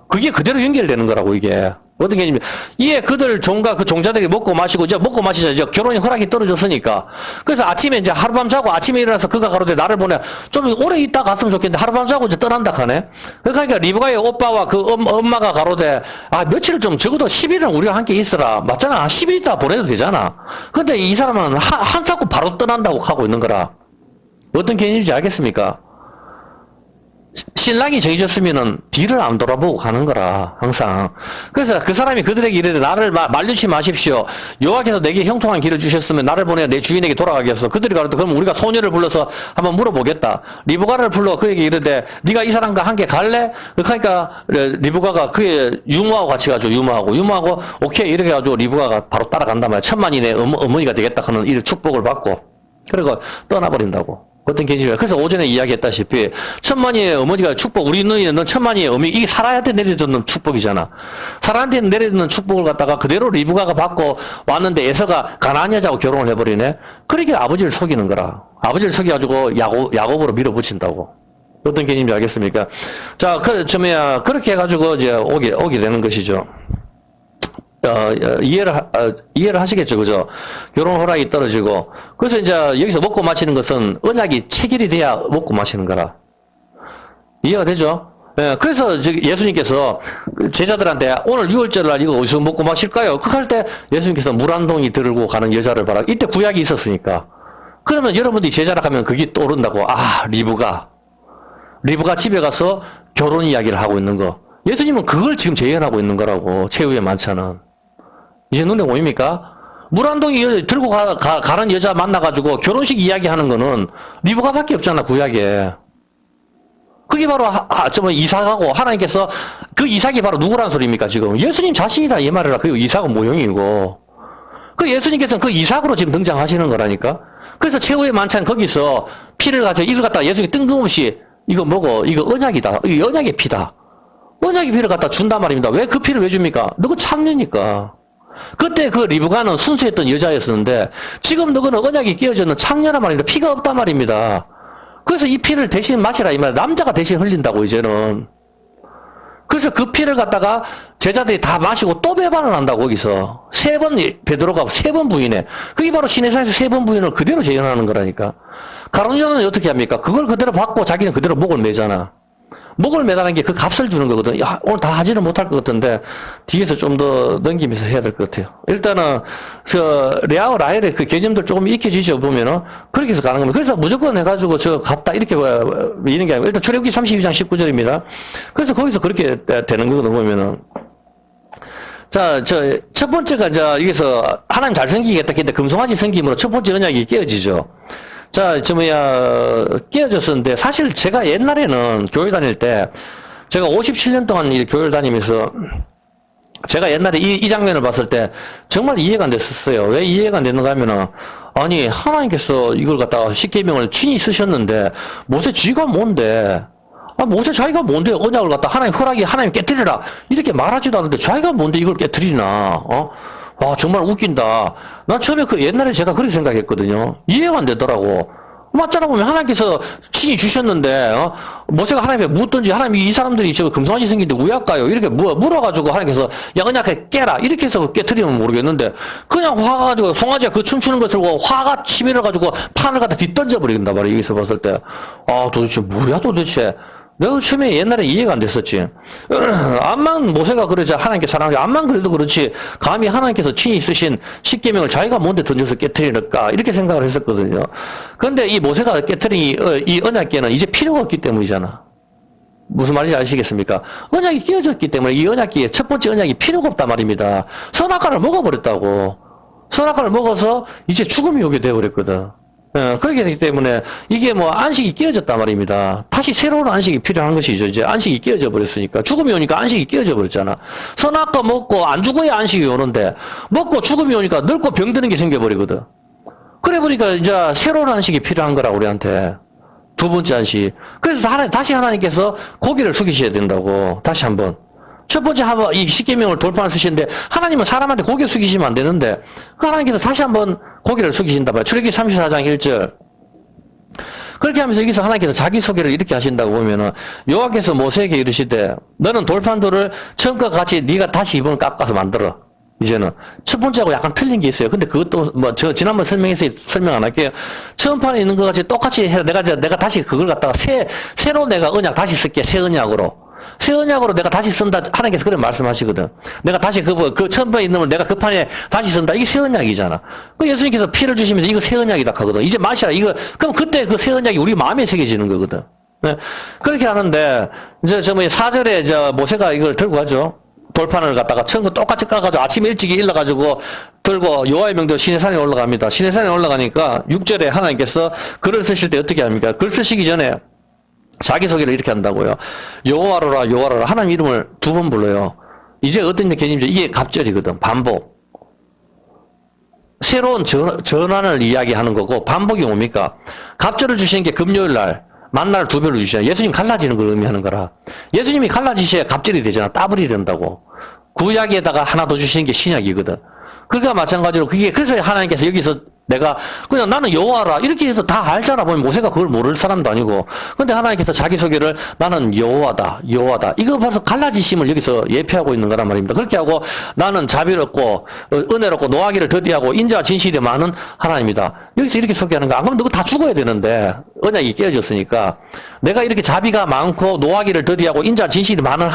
S1: 그게 그대로 연결되는 거라고, 이게. 어떤 게 아니면, 이게 그들 종과 그 종자들이 먹고 마시고, 이제 먹고 마시자, 이제 결혼이 허락이 떨어졌으니까. 그래서 아침에 이제 하룻밤 자고 아침에 일어나서 그가 가로되 나를 보내, 좀 오래 있다 갔으면 좋겠는데 하룻밤 자고 이제 떠난다 하네? 그러니까 리브가의 오빠와 그 엄마가 가로되, 며칠을 좀 적어도 10일은 우리가 함께 있으라. 맞잖아. 10일 있다 보내도 되잖아. 근데 이 사람은 한 사고 바로 떠난다고 하고 있는 거라. 어떤 개념인지 알겠습니까? 신랑이 정해졌으면은 뒤를 안 돌아보고 가는 거라, 항상. 그래서 그 사람이 그들에게 이르되 나를 말리지 마십시오. 여호와께서 내게 형통한 길을 주셨으면 나를 보내 내 주인에게 돌아가겠어. 그들이 가로되 그럼 우리가 소녀를 불러서 한번 물어보겠다. 리브가를 불러 그에게 이르되 네가 이 사람과 함께 갈래? 그러니까 리브가가 그의 유모하고 같이 가죠. 유모하고 오케이 이렇게 해가지고 리브가가 바로 따라간단 말이야. 천만인의 어머니가 되겠다 하는 이 축복을 받고 그리고 떠나버린다고. 어떤 개념이에요. 그래서 오전에 이야기했다시피 천만이의 어머니가 축복, 우리 너희는 넌 천만이의 어머니, 이게 사라한테 내려주는 축복이잖아. 사라한테 내려주는 축복을 갖다가 그대로 리브가가 받고 왔는데 에서가 가나안 여자하고 결혼을 해버리네. 그러니까 아버지를 속이는 거라. 아버지를 속여가지고 야곱으로 밀어붙인다고. 어떤 개념인지 알겠습니까? 자, 그렇게 해가지고 이제 오게 되는 것이죠. 이해를 하시겠죠, 그죠? 결혼 허락이 떨어지고. 그래서 이제 여기서 먹고 마시는 것은 언약이 체결이 돼야 먹고 마시는 거라. 이해가 되죠? 예, 그래서 예수님께서 제자들한테 오늘 6월절 날 이거 어디서 먹고 마실까요? 그 할 때 예수님께서 물 한 동이 들고 가는 여자를 봐라. 이때 구약이 있었으니까. 그러면 여러분들이 제자라 하면 그게 떠오른다고. 리브가 집에 가서 결혼 이야기를 하고 있는 거. 예수님은 그걸 지금 재현하고 있는 거라고. 최후의 만찬은. 이제 눈에 보입니까? 물 한 동이 들고 가는 여자 만나가지고 결혼식 이야기하는 거는 리브가밖에 없잖아, 구약에. 그게 바로 이삭하고 하나님께서 그 이삭이 바로 누구란 소리입니까, 지금? 예수님 자신이다, 이 말이라. 그 이삭은 모형이고. 그 예수님께서는 그 이삭으로 지금 등장하시는 거라니까? 그래서 최후의 만찬 거기서 피를 가지고 이걸 갖다가 예수님이 뜬금없이 이거 먹어. 이거 언약이다. 이거 언약의 피다. 언약의 피를 갖다 준단 말입니다. 왜 그 피를 왜 줍니까? 너그 창녀니까. 그때 그 리브가는 순수했던 여자였었는데 지금 너는 언약이 깨어졌는 창녀란 말입니다. 피가 없단 말입니다. 그래서 이 피를 대신 마시라 이 말. 남자가 대신 흘린다고 이제는. 그래서 그 피를 갖다가 제자들이 다 마시고 또 배반을 한다고 거기서. 3번 베드로가 3번 부인해. 그게 바로 시내산에서 3번 부인을 그대로 재현하는 거라니까. 가룟유다는 어떻게 합니까? 그걸 그대로 받고 자기는 그대로 목을 매잖아. 목을 매다는 게 그 값을 주는 거거든. 야, 오늘 다 하지는 못할 것 같은데, 뒤에서 좀 더 넘기면서 해야 될 것 같아요. 일단은, 레아와 라헬의 그 개념들 조금 익혀지죠, 보면은. 그렇게 해서 가는 겁니다. 그래서 무조건 해가지고 갔다, 이렇게 이런 게 아니고, 일단 출애굽기 32장 19절입니다. 그래서 거기서 그렇게 되는 거거든, 보면은. 자, 첫 번째가 여기서 하나님 잘 섬기겠다 했는데, 금송아지 섬김으로 첫 번째 언약이 깨어지죠. 자, 깨어졌었는데, 사실 제가 옛날에는 교회 다닐 때, 제가 57년 동안 이 교회를 다니면서, 제가 옛날에 이 장면을 봤을 때, 정말 이해가 안 됐었어요. 왜 이해가 안 됐는가 하면은, 아니, 하나님께서 이걸 갖다가 십계명을 친히 쓰셨는데, 모세 쥐가 뭔데? 모세 자기가 뭔데 언약을 갖다 하나님 하나님 깨뜨리라. 이렇게 말하지도 않는데, 자기가 뭔데 이걸 깨뜨리나, 정말 웃긴다. 난 처음에 옛날에 제가 그렇게 생각했거든요. 이해가 안 되더라고. 맞잖아, 보면 하나님께서 친히 주셨는데, 모세가 하나님께 묻든지, 하나님이 이 사람들이 금송아지 생긴데 왜 할까요? 이렇게 물어가지고 하나님께서, 야, 언약에 깨라. 이렇게 해서 깨뜨리면 모르겠는데, 그냥 화가지고, 송아지가 그 춤추는 것을 보고 화가 치밀어가지고 판을 갖다 뒤던져버린단 말이야, 여기서 봤을 때. 도대체 뭐야, 도대체. 내가 처음에 옛날에 이해가 안 됐었지. 암만 모세가 그러자 하나님께 사랑하지. 암만 그래도 그렇지. 감히 하나님께서 친히 쓰신 십계명을 자기가 뭔데 던져서 깨뜨리는가. 이렇게 생각을 했었거든요. 그런데 이 모세가 깨뜨린 이 언약궤는 이제 필요가 없기 때문이잖아. 무슨 말인지 아시겠습니까? 언약이 깨어졌기 때문에 이 언약궤의 첫 번째 언약이 필요가 없단 말입니다. 선악과를 먹어버렸다고. 선악과를 먹어서 이제 죽음이 오게 되어버렸거든. 그렇게 되기 때문에 이게 뭐 안식이 깨어졌단 말입니다. 다시 새로운 안식이 필요한 것이죠. 이제 안식이 깨어져 버렸으니까. 죽음이 오니까 안식이 깨어져 버렸잖아. 선악 거 먹고 안 죽어야 안식이 오는데 먹고 죽음이 오니까 늙고 병드는 게 생겨버리거든. 그래 보니까 이제 새로운 안식이 필요한 거라 우리한테. 두 번째 안식. 그래서 다시 하나님께서 고개를 숙이셔야 된다고. 다시 한번. 첫 번째 이 십계명을 돌파를 쓰시는데 하나님은 사람한테 고개 숙이시면 안 되는데 하나님께서 다시 한번 고개를 숙이신다 봐요. 출애굽기 34장 1절. 그렇게 하면서 여기서 하나님께서 자기소개를 이렇게 하신다고 보면은 여호와께서 모세에게 이르시되 너는 돌판돌을 처음과 같이 네가 다시 이번을 깎아서 만들어. 이제는 첫 번째하고 약간 틀린 게 있어요. 근데 그것도 뭐 저 지난번 설명해서 설명 안 할게요. 처음 판에 있는 것 같이 똑같이 해. 내가 다시 그걸 갖다가 새로 내가 언약 다시 쓸게. 새 언약으로. 새 언약으로 내가 다시 쓴다. 하나님께서 그렇게 말씀하시거든. 내가 다시 그 처음 판에 있는 걸 내가 그 판에 다시 쓴다. 이게 새 언약이잖아. 그 예수님께서 피를 주시면서 이거 새 언약이다 하거든. 이제 마시라. 이거 그럼 그때 그 새 언약이 우리 마음에 새겨지는 거거든. 네. 그렇게 하는데 이제 저 뭐 4절에 모세가 이걸 들고 가죠. 돌판을 갖다가 처음과 똑같이 까가지고 아침 일찍 일어가지고 들고 여호와의 명대로 시내산에 올라갑니다. 시내산에 올라가니까 6절에 하나님께서 글을 쓰실 때 어떻게 합니까? 글 쓰시기 전에 자기소개를 이렇게 한다고요. 여호와로라 여호와로라 하나님 이름을 2번 불러요. 이제 어떤 개념이죠? 이게 갑절이거든. 반복. 새로운 전환을 이야기하는 거고 반복이 뭡니까? 갑절을 주시는 게 금요일 날 만날 2배로 주시잖아요. 예수님 갈라지는 걸 의미하는 거라. 예수님이 갈라지셔야 갑절이 되잖아. 따블이 된다고. 구약에다가 하나 더 주시는 게 신약이거든. 그러니까 마찬가지로 그래서 하나님께서 여기서 내가 그냥 나는 여호와라 이렇게 해서 다 알잖아. 보면 모세가 그걸 모를 사람도 아니고. 근데 하나님께서 자기소개를 나는 여호와다 여호와다 이거 벌써 갈라지심을 여기서 예표하고 있는 거란 말입니다. 그렇게 하고 나는 자비롭고 은혜롭고 노하기를 더디하고 인자와 진실이 많은 하나님이다. 여기서 이렇게 소개하는 거야. 안 그러면 너가 다 죽어야 되는데 언약이 깨어졌으니까 내가 이렇게 자비가 많고 노하기를 더디하고 인자와 진실이 많은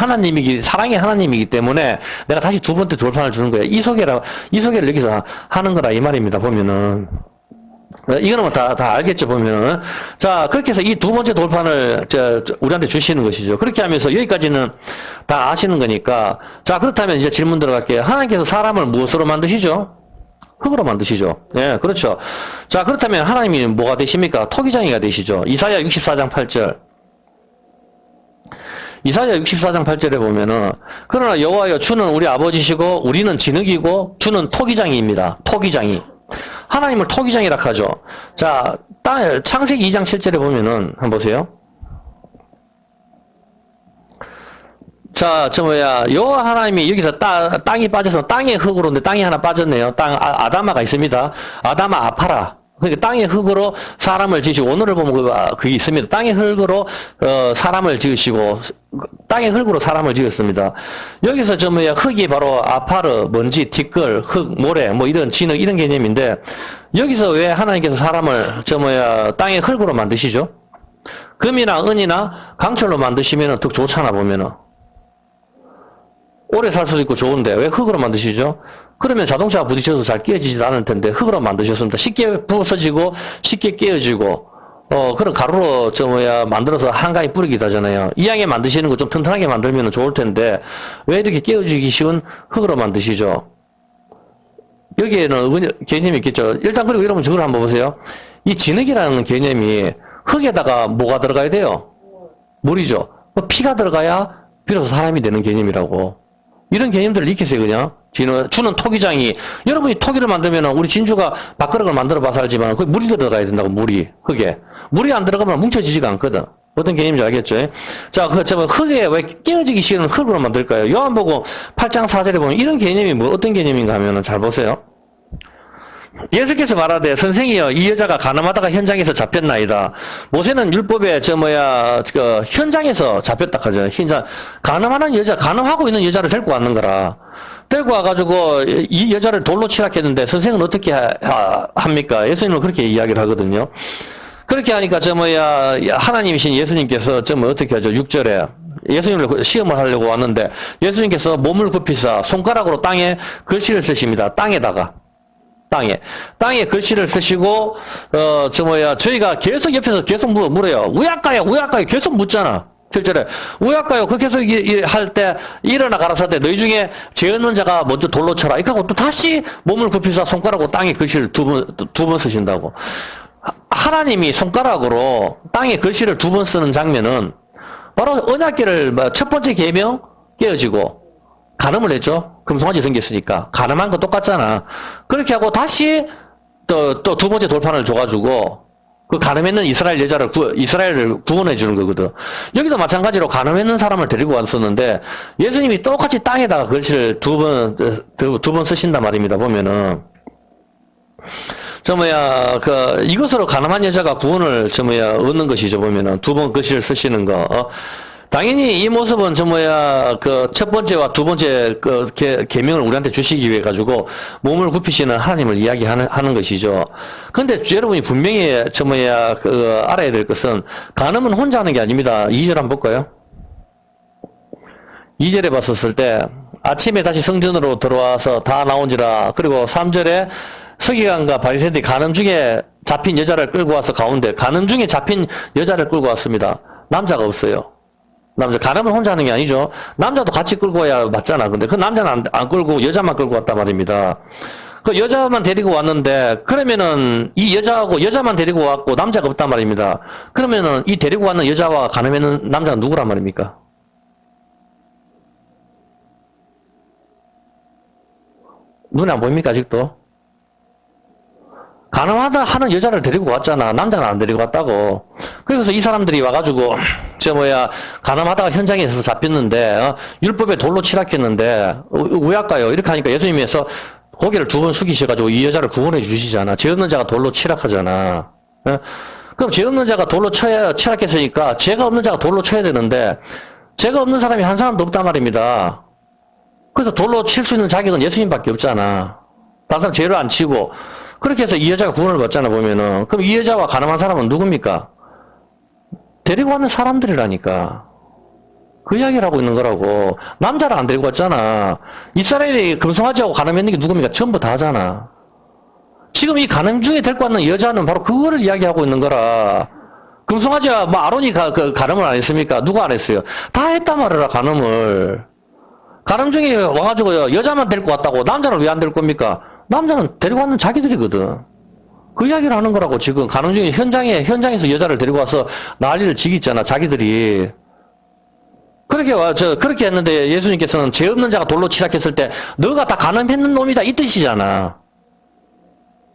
S1: 사랑의 하나님이기 때문에 내가 다시 두 번째 돌판을 주는 거예요. 이 소개를 여기서 하는 거라 이 말입니다. 보면은 이거는 뭐 다 알겠죠, 보면은. 자, 그렇게 해서 이 두 번째 돌판을, 우리한테 주시는 것이죠. 그렇게 하면서 여기까지는 다 아시는 거니까. 자, 그렇다면 이제 질문 들어갈게요. 하나님께서 사람을 무엇으로 만드시죠? 흙으로 만드시죠. 예, 그렇죠. 자, 그렇다면 하나님이 뭐가 되십니까? 토기장이가 되시죠. 이사야 64장 8절. 이사야 64장 8절에 보면은, 그러나 여호와여 주는 우리 아버지시고, 우리는 진흙이고, 주는 토기장이입니다. 토기장이. 하나님을 토기장이라 하죠. 자, 창세기 2장 7절에 보면은, 한번 보세요. 자, 여호와 하나님이 여기서 땅이 빠져서 땅의 흙으로인데 땅이 하나 빠졌네요. 아다마가 있습니다. 아다마 아파라. 그러니까 땅의 흙으로 사람을 지으시고, 오늘을 보면 그게 있습니다. 땅의 흙으로, 사람을 지으시고, 땅의 흙으로 사람을 지었습니다. 여기서 흙이 바로 아파르, 먼지, 티끌, 흙, 모래, 뭐 이런 진흙, 이런 개념인데, 여기서 왜 하나님께서 사람을 땅의 흙으로 만드시죠? 금이나 은이나 강철로 만드시면 더 좋잖아, 보면은. 오래 살 수도 있고 좋은데, 왜 흙으로 만드시죠? 그러면 자동차가 부딪혀서 잘 깨어지지도 않을 텐데 흙으로 만드셨습니다. 쉽게 부서지고 쉽게 깨어지고 그런 가루로 만들어서 한강에 뿌리기도 하잖아요. 이왕에 만드시는 거 좀 튼튼하게 만들면 좋을 텐데 왜 이렇게 깨어지기 쉬운 흙으로 만드시죠? 여기에는 개념이 있겠죠. 일단 그리고 여러분 저걸 한번 보세요. 이 진흙이라는 개념이 흙에다가 뭐가 들어가야 돼요? 물이죠. 피가 들어가야 비로소 사람이 되는 개념이라고. 이런 개념들을 익히세요, 그냥. 주는 토기장이, 여러분이 토기를 만들면 우리 진주가 밥그릇을 만들어 봐서 알지만, 거기 물이 들어가야 된다고, 물이. 흙에. 물이 안 들어가면 뭉쳐지지가 않거든. 어떤 개념인지 알겠죠? 자, 흙에 왜 깨어지기 싫은 흙으로 만들까요? 요한복음 8장 4절에 보면 이런 개념이 어떤 개념인가 하면은 잘 보세요. 예수께서 말하되 선생이여 이 여자가 가늠하다가 현장에서 잡혔나이다. 모세는 율법에 현장에서 잡혔다 하죠. 가늠하는 여자, 가늠하고 있는 여자를 데리고 왔는 거라. 데리고 와가지고 이 여자를 돌로 치락했는데 선생은 어떻게 합니까? 예수님은 그렇게 이야기를 하거든요. 그렇게 하니까 하나님이신 예수님께서 어떻게 하죠? 6절에 예수님을 시험을 하려고 왔는데 예수님께서 몸을 굽히사 손가락으로 땅에 글씨를 쓰십니다. 땅에 글씨를 쓰시고, 저희가 계속 옆에서 계속 물어요. 우약가요 계속 묻잖아. 실제로. 우약가요, 그 계속 할 때, 일어나 가라사대, 너희 중에 죄 없는 자가 먼저 돌로 쳐라. 이렇게 하고 또 다시 몸을 굽히사 손가락으로 땅에 글씨를 두 번 쓰신다고. 하나님이 손가락으로 땅에 글씨를 2번 쓰는 장면은 바로 언약궤를 첫 번째 계명 깨어지고 간음을 했죠. 금송아지 생겼으니까. 간음한 거 똑같잖아. 그렇게 하고 다시 또 2번째 돌판을 줘가지고 그 간음했는 이스라엘을 구원해 주는 거거든. 여기도 마찬가지로 간음했는 사람을 데리고 왔었는데 예수님이 똑같이 땅에다가 글씨를 두 번 쓰신단 말입니다. 보면은. 이것으로 가늠한 여자가 구원을, 얻는 것이죠, 보면은. 2번 글씨를 쓰시는 거. 당연히 이 모습은, 첫 번째와 2번째, 계명을 우리한테 주시기 위해 가지고, 몸을 굽히시는 하나님을 이야기하는 것이죠. 근데 여러분이 분명히, 알아야 될 것은, 간음은 혼자 하는 게 아닙니다. 2절 한번 볼까요? 2절에 봤었을 때, 아침에 다시 성전으로 들어와서 다 나온지라, 그리고 3절에, 서기관과 바리새인들이 간음 중에 잡힌 여자를 끌고 와서 가운데 간음 중에 잡힌 여자를 끌고 왔습니다. 남자가 없어요. 간음을 혼자 하는 게 아니죠. 남자도 같이 끌고 와야 맞잖아. 근데 그 남자는 안 끌고 여자만 끌고 왔단 말입니다. 그 여자만 데리고 왔는데 그러면은 이 여자만 데리고 왔고 남자가 없단 말입니다. 그러면은 이 데리고 왔는 여자와 간음하는 남자는 누구란 말입니까? 눈에 안 보입니까 아직도? 가늠하다 하는 여자를 데리고 왔잖아. 남자는 안 데리고 왔다고. 그래서 이 사람들이 와가지고, 가늠하다가 현장에서 잡혔는데, 율법에 돌로 치락했는데, 왜 할까요? 이렇게 하니까 예수님께서 고개를 2번 숙이셔가지고 이 여자를 구원해 주시잖아. 죄 없는 자가 돌로 치락하잖아. 그럼 죄 없는 자가 돌로 치락했으니까, 죄가 없는 자가 돌로 쳐야 되는데, 죄가 없는 사람이 한 사람도 없단 말입니다. 그래서 돌로 칠 수 있는 자격은 예수님밖에 없잖아. 다른 사람 죄를 안 치고, 그렇게 해서 이 여자가 구원을 받잖아, 보면은. 그럼 이 여자와 가늠한 사람은 누굽니까? 데리고 왔는 사람들이라니까. 그 이야기를 하고 있는 거라고. 남자를 안 데리고 왔잖아. 이스라엘이 금송아지하고 가늠했는 게 누굽니까? 전부 다잖아. 지금 이 가늠 중에 데리고 왔는 여자는 바로 그거를 이야기하고 있는 거라. 금송아지와 아론이 가늠을 안 했습니까? 누가 안 했어요? 다 했단 말이라, 가늠을. 가늠 중에 와가지고 여자만 데리고 왔다고 남자를 왜 안 데리고 겁니까? 남자는 데리고 왔는 자기들이거든. 그 이야기를 하는 거라고, 지금. 가늠 중에 현장에서 여자를 데리고 와서 난리를 지기잖아, 자기들이. 그렇게 했는데 예수님께서는 죄 없는 자가 돌로 치락했을 때, 너가 다 가늠했는 놈이다, 이 뜻이잖아.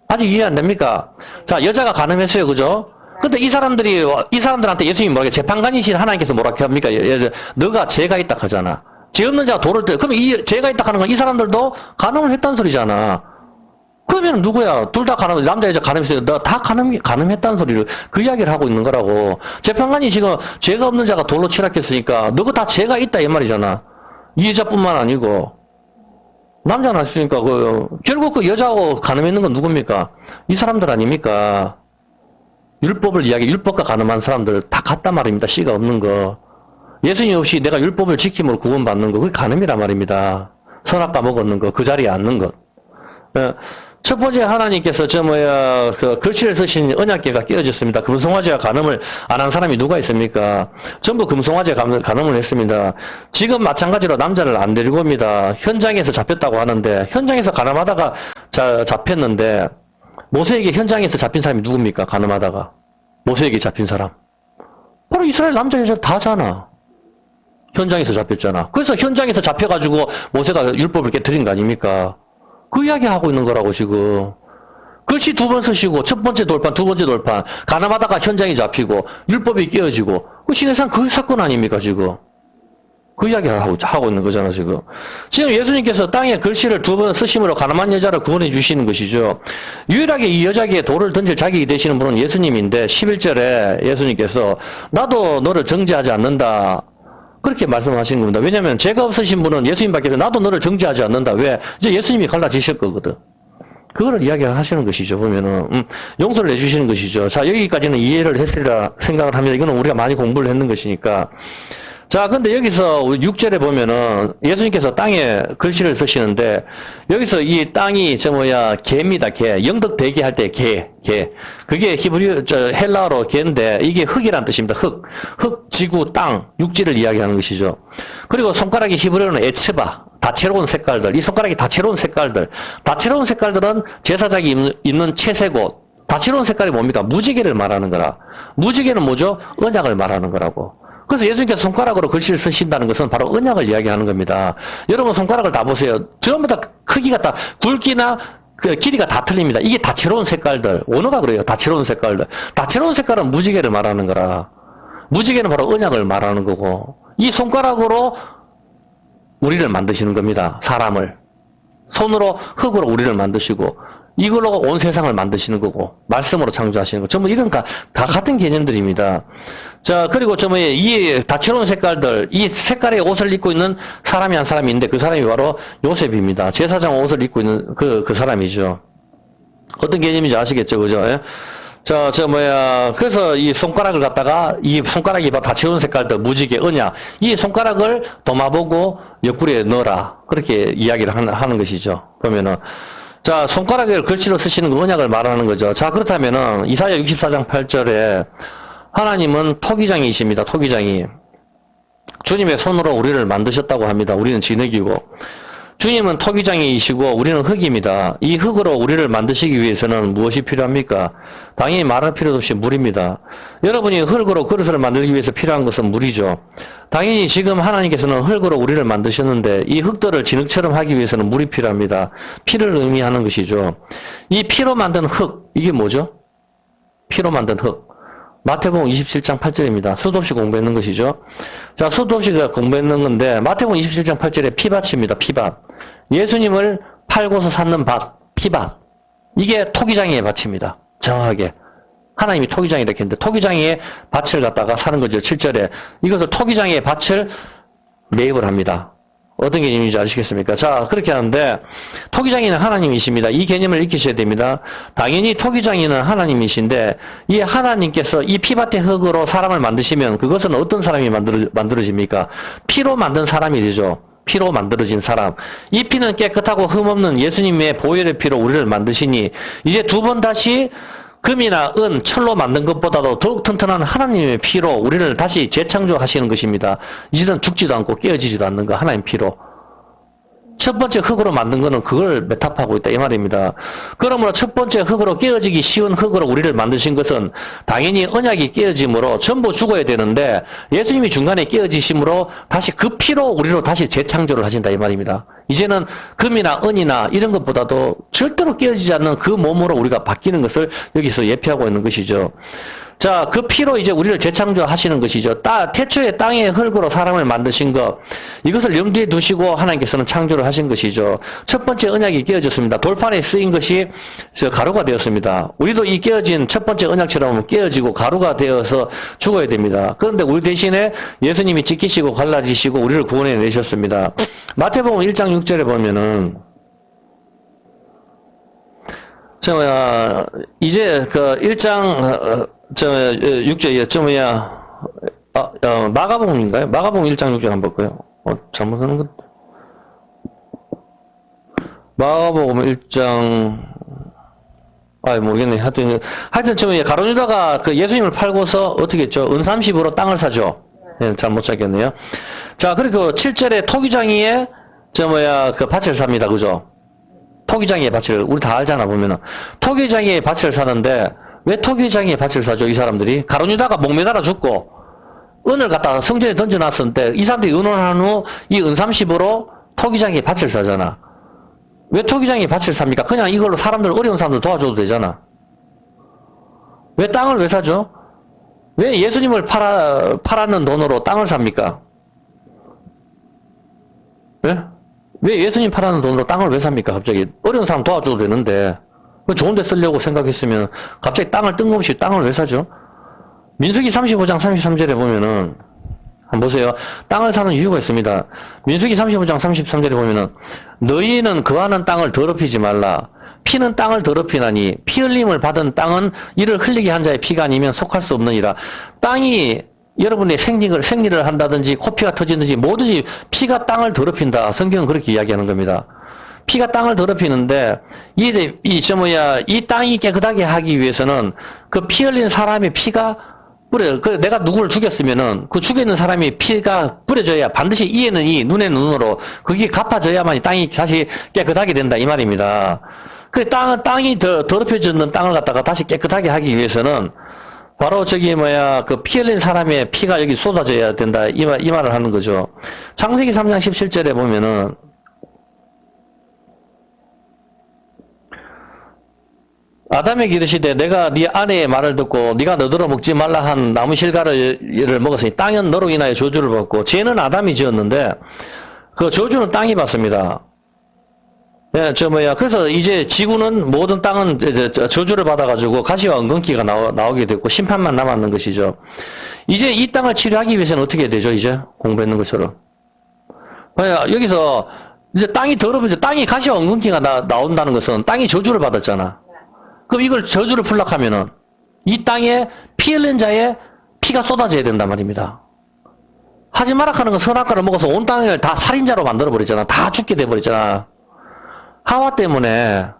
S1: 아직 이해 안 됩니까? 자, 여자가 가늠했어요, 그죠? 근데 이 사람들한테 예수님이 뭐라고, 재판관이신 하나님께서 뭐라고 합니까? 너가 죄가 있다 하잖아. 죄 없는 자가 돌을 때, 그럼 이 죄가 있다 하는 건 이 사람들도 가늠을 했다는 소리잖아. 그러면 누구야? 둘 다 남자, 여자 가늠했어요. 너 다 가늠했다는 소리를, 그 이야기를 하고 있는 거라고. 재판관이 지금 죄가 없는 자가 돌로 치락했으니까, 너가 다 죄가 있다, 이 말이잖아. 이 여자뿐만 아니고. 남자는 했으니까, 결국 그 여자하고 가늠했는 건 누굽니까? 이 사람들 아닙니까? 율법과 가늠한 사람들 다 같단 말입니다. 씨가 없는 거. 예수님 없이 내가 율법을 지킴으로 구원받는 거, 그게 가늠이란 말입니다. 선악과 먹었는 거, 그 자리에 앉는 것. 첫 번째 하나님께서 글씨를 쓰신 언약궤가 깨어졌습니다. 금송아지와 간음을 안 한 사람이 누가 있습니까? 전부 금송아지와 간음을 했습니다. 지금 마찬가지로 남자를 안 데리고 옵니다. 현장에서 잡혔다고 하는데, 현장에서 간음하다가 잡혔는데, 모세에게 현장에서 잡힌 사람이 누굽니까? 간음하다가. 모세에게 잡힌 사람. 바로 이스라엘 남자, 여자 다잖아. 현장에서 잡혔잖아. 그래서 현장에서 잡혀가지고 모세가 율법을 깨뜨린 거 아닙니까? 그 이야기 하고 있는 거라고, 지금. 글씨 2번 쓰시고, 첫 번째 돌판, 2번째 돌판, 가늠하다가 현장에 잡히고, 율법이 깨어지고, 그 신해산 그 사건 아닙니까, 지금? 그 이야기 하고 있는 거잖아, 지금. 지금 예수님께서 땅에 글씨를 2번 쓰심으로 가늠한 여자를 구원해 주시는 것이죠. 유일하게 이 여자에게 돌을 던질 자격이 되시는 분은 예수님인데, 11절에 예수님께서, 나도 너를 정죄하지 않는다. 그렇게 말씀하시는 겁니다. 왜냐하면 죄가 없으신 분은 예수님밖에 나도 너를 정죄하지 않는다. 왜? 이제 예수님이 갈라지실 거거든. 그거를 이야기하시는 것이죠. 보면은 용서를 해주시는 것이죠. 자, 여기까지는 이해를 했으리라 생각을 합니다. 이거는 우리가 많이 공부를 했는 것이니까. 자, 근데 여기서 6절에 보면은 예수님께서 땅에 글씨를 쓰시는데, 여기서 이 땅이 개입니다, 개. 영덕 대개 할 때 개. 그게 헬라어로 개인데, 이게 흙이란 뜻입니다. 흙, 지구, 땅, 육지를 이야기하는 것이죠. 그리고 손가락이 히브리어는 에츠바, 다채로운 색깔들. 이 손가락이 다채로운 색깔들은 제사장이 입는 채색 옷, 다채로운 색깔이 뭡니까? 무지개를 말하는 거라. 무지개는 뭐죠? 언약을 말하는 거라고. 그래서 예수님께서 손가락으로 글씨를 쓰신다는 것은 바로 언약을 이야기하는 겁니다. 여러분 손가락을 다 보세요. 전부 다 크기가 다 굵기나 그 길이가 다 틀립니다. 이게 다채로운 색깔들. 원어가 그래요. 다채로운 색깔들. 다채로운 색깔은 무지개를 말하는 거라. 무지개는 바로 언약을 말하는 거고, 이 손가락으로 우리를 만드시는 겁니다. 사람을. 손으로 흙으로 우리를 만드시고, 이걸로 온 세상을 만드시는 거고, 말씀으로 창조하시는 거. 전부 이런 다 같은 개념들입니다. 자, 그리고 이 다채로운 색깔들, 이 색깔의 옷을 입고 있는 사람이 한 사람이 있는데, 그 사람이 바로 요셉입니다. 제사장 옷을 입고 있는 그 사람이죠. 어떤 개념인지 아시겠죠? 그죠? 예? 자, 그래서 이 손가락을 갖다가, 이 손가락이 바로 다채로운 색깔들, 무지개, 언약, 이 손가락을 도마보고 옆구리에 넣어라. 그렇게 이야기를 하는 것이죠. 보면은. 자, 손가락을 글씨로 쓰시는 그 언약을 말하는 거죠. 자, 그렇다면은, 이사야 64장 8절에, 하나님은 토기장이십니다. 토기장이. 주님의 손으로 우리를 만드셨다고 합니다. 우리는 진흙이고. 주님은 토기장이시고 우리는 흙입니다. 이 흙으로 우리를 만드시기 위해서는 무엇이 필요합니까? 당연히 말할 필요도 없이 물입니다. 여러분이 흙으로 그릇을 만들기 위해서 필요한 것은 물이죠. 당연히 지금 하나님께서는 흙으로 우리를 만드셨는데 이 흙들을 진흙처럼 하기 위해서는 물이 필요합니다. 피를 의미하는 것이죠. 이 피로 만든 흙, 이게 뭐죠? 피로 만든 흙. 마태복음 27장 8절입니다. 수도 없이 공부했는 것이죠. 자, 수도 없이 공부했는 건데, 마태복음 27장 8절에 피밭입니다. 피밭. 예수님을 팔고서 샀는 밭, 피밭. 이게 토기장이의 밭입니다. 정확하게. 하나님이 토기장이라 했는데, 토기장이의 밭을 갖다가 사는 거죠. 7절에. 이것을 토기장이의 밭을 매입을 합니다. 어떤 개념인지 아시겠습니까? 자, 그렇게 하는데, 토기장이는 하나님이십니다. 이 개념을 익히셔야 됩니다. 당연히 토기장이는 하나님이신데, 이 하나님께서 이 피밭의 흙으로 사람을 만드시면, 그것은 어떤 사람이 만들어집니까? 피로 만든 사람이 되죠. 피로 만들어진 사람. 이 피는 깨끗하고 흠없는 예수님의 보혈의 피로 우리를 만드시니, 이제 두 번 다시 금이나 은, 철로 만든 것보다도 더욱 튼튼한 하나님의 피로 우리를 다시 재창조하시는 것입니다. 이제는 죽지도 않고 깨어지지도 않는 거, 하나님 피로. 첫 번째 흙으로 만든 거는 그걸 메타파하고 있다, 이 말입니다. 그러므로 첫 번째 흙으로 깨어지기 쉬운 흙으로 우리를 만드신 것은 당연히 언약이 깨어짐으로 전부 죽어야 되는데 예수님이 중간에 깨어지심으로 다시 그 피로 우리로 다시 재창조를 하신다, 이 말입니다. 이제는 금이나 은이나 이런 것보다도 절대로 깨어지지 않는 그 몸으로 우리가 바뀌는 것을 여기서 예표하고 있는 것이죠. 자, 그 피로 이제 우리를 재창조하시는 것이죠. 태초에 땅의 흙으로 사람을 만드신 것, 이것을 염두에 두시고 하나님께서는 창조를 하신 것이죠. 첫 번째 언약이 깨어졌습니다. 돌판에 쓰인 것이 가루가 되었습니다. 우리도 이 깨어진 첫 번째 언약처럼 깨어지고 가루가 되어서 죽어야 됩니다. 그런데 우리 대신에 예수님이 찢기시고 갈라지시고 우리를 구원해 내셨습니다. 마태복음 1장 6절에 보면은 이제 그 1장 6절, 마가복음인가요? 마가복음 1장 6절 한번 볼까요? 잘못하는 것. 마가복음 1장, 모르겠네. 하여튼, 가룟유다가 그 예수님을 팔고서 어떻게 했죠? 은30으로 땅을 사죠. 예, 잘못 찾겠네요. 자, 그리고 7절에 토기장이의, 그 밭을 삽니다. 그죠? 토기장이의 밭을, 우리 다 알잖아, 보면은. 토기장이의 밭을 사는데, 왜 토기장이의 밭을 사죠, 이 사람들이? 가룟유다가 목매달아 죽고, 은을 갖다가 성전에 던져놨었는데, 이 사람들이 의논한 후, 이 은30으로 토기장이의 밭을 사잖아. 왜 토기장이의 밭을 삽니까? 그냥 이걸로 사람들, 어려운 사람들 도와줘도 되잖아. 왜 땅을 왜 사죠? 왜 예수님을 팔았는 돈으로 땅을 삽니까? 왜 예수님 팔았는 돈으로 땅을 왜 삽니까? 갑자기. 어려운 사람 도와줘도 되는데. 좋은 데 쓰려고 생각했으면 갑자기 땅을 뜬금없이 땅을 왜 사죠? 민수기 35장 33절에 보면은 한번 보세요. 땅을 사는 이유가 있습니다. 민수기 35장 33절에 보면은 너희는 거하는 땅을 더럽히지 말라. 피는 땅을 더럽히나니 피 흘림을 받은 땅은 이를 흘리게 한 자의 피가 아니면 속할 수 없느니라. 땅이 여러분의 생리를 한다든지 코피가 터지든지 뭐든지 피가 땅을 더럽힌다. 성경은 그렇게 이야기하는 겁니다. 피가 땅을 더럽히는데, 이 땅이 깨끗하게 하기 위해서는 그 피 흘린 사람의 피가 내가 누구를 죽였으면은 그 죽여 있는 사람이 피가 뿌려져야 반드시 이에는 이, 눈에는 눈으로 그게 갚아져야만 이 땅이 다시 깨끗하게 된다, 이 말입니다. 그 땅이 더 더럽혀졌는 땅을 갖다가 다시 깨끗하게 하기 위해서는 바로 그 피 흘린 사람의 피가 여기 쏟아져야 된다. 이 말을 하는 거죠. 창세기 3장 17절에 보면은 아담에게 이르시되 내가 네 아내의 말을 듣고 네가 너더러 먹지 말라 한 나무 실과를 먹었으니 땅은 너로 인하여 저주를 받고 죄는 아담이 지었는데 그 저주는 땅이 받습니다. 예, 그래서 이제 지구는 모든 땅은 저주를 받아가지고 가시와 엉겅퀴가 나오게 됐고 심판만 남았는 것이죠. 이제 이 땅을 치료하기 위해서는 어떻게 해야 되죠? 이제 공부했는 것처럼. 여기서 이제 땅이 더러워져 땅이 가시와 엉겅퀴가 나온다는 것은 땅이 저주를 받았잖아. 그럼 이걸 저주를 풀락하면은 이 땅에 피 흘린 자의 피가 쏟아져야 된단 말입니다. 하지 마라 하는 건 선악과를 먹어서 온 땅을 다 살인자로 만들어버렸잖아. 다 죽게 돼버렸잖아. 하와 때문에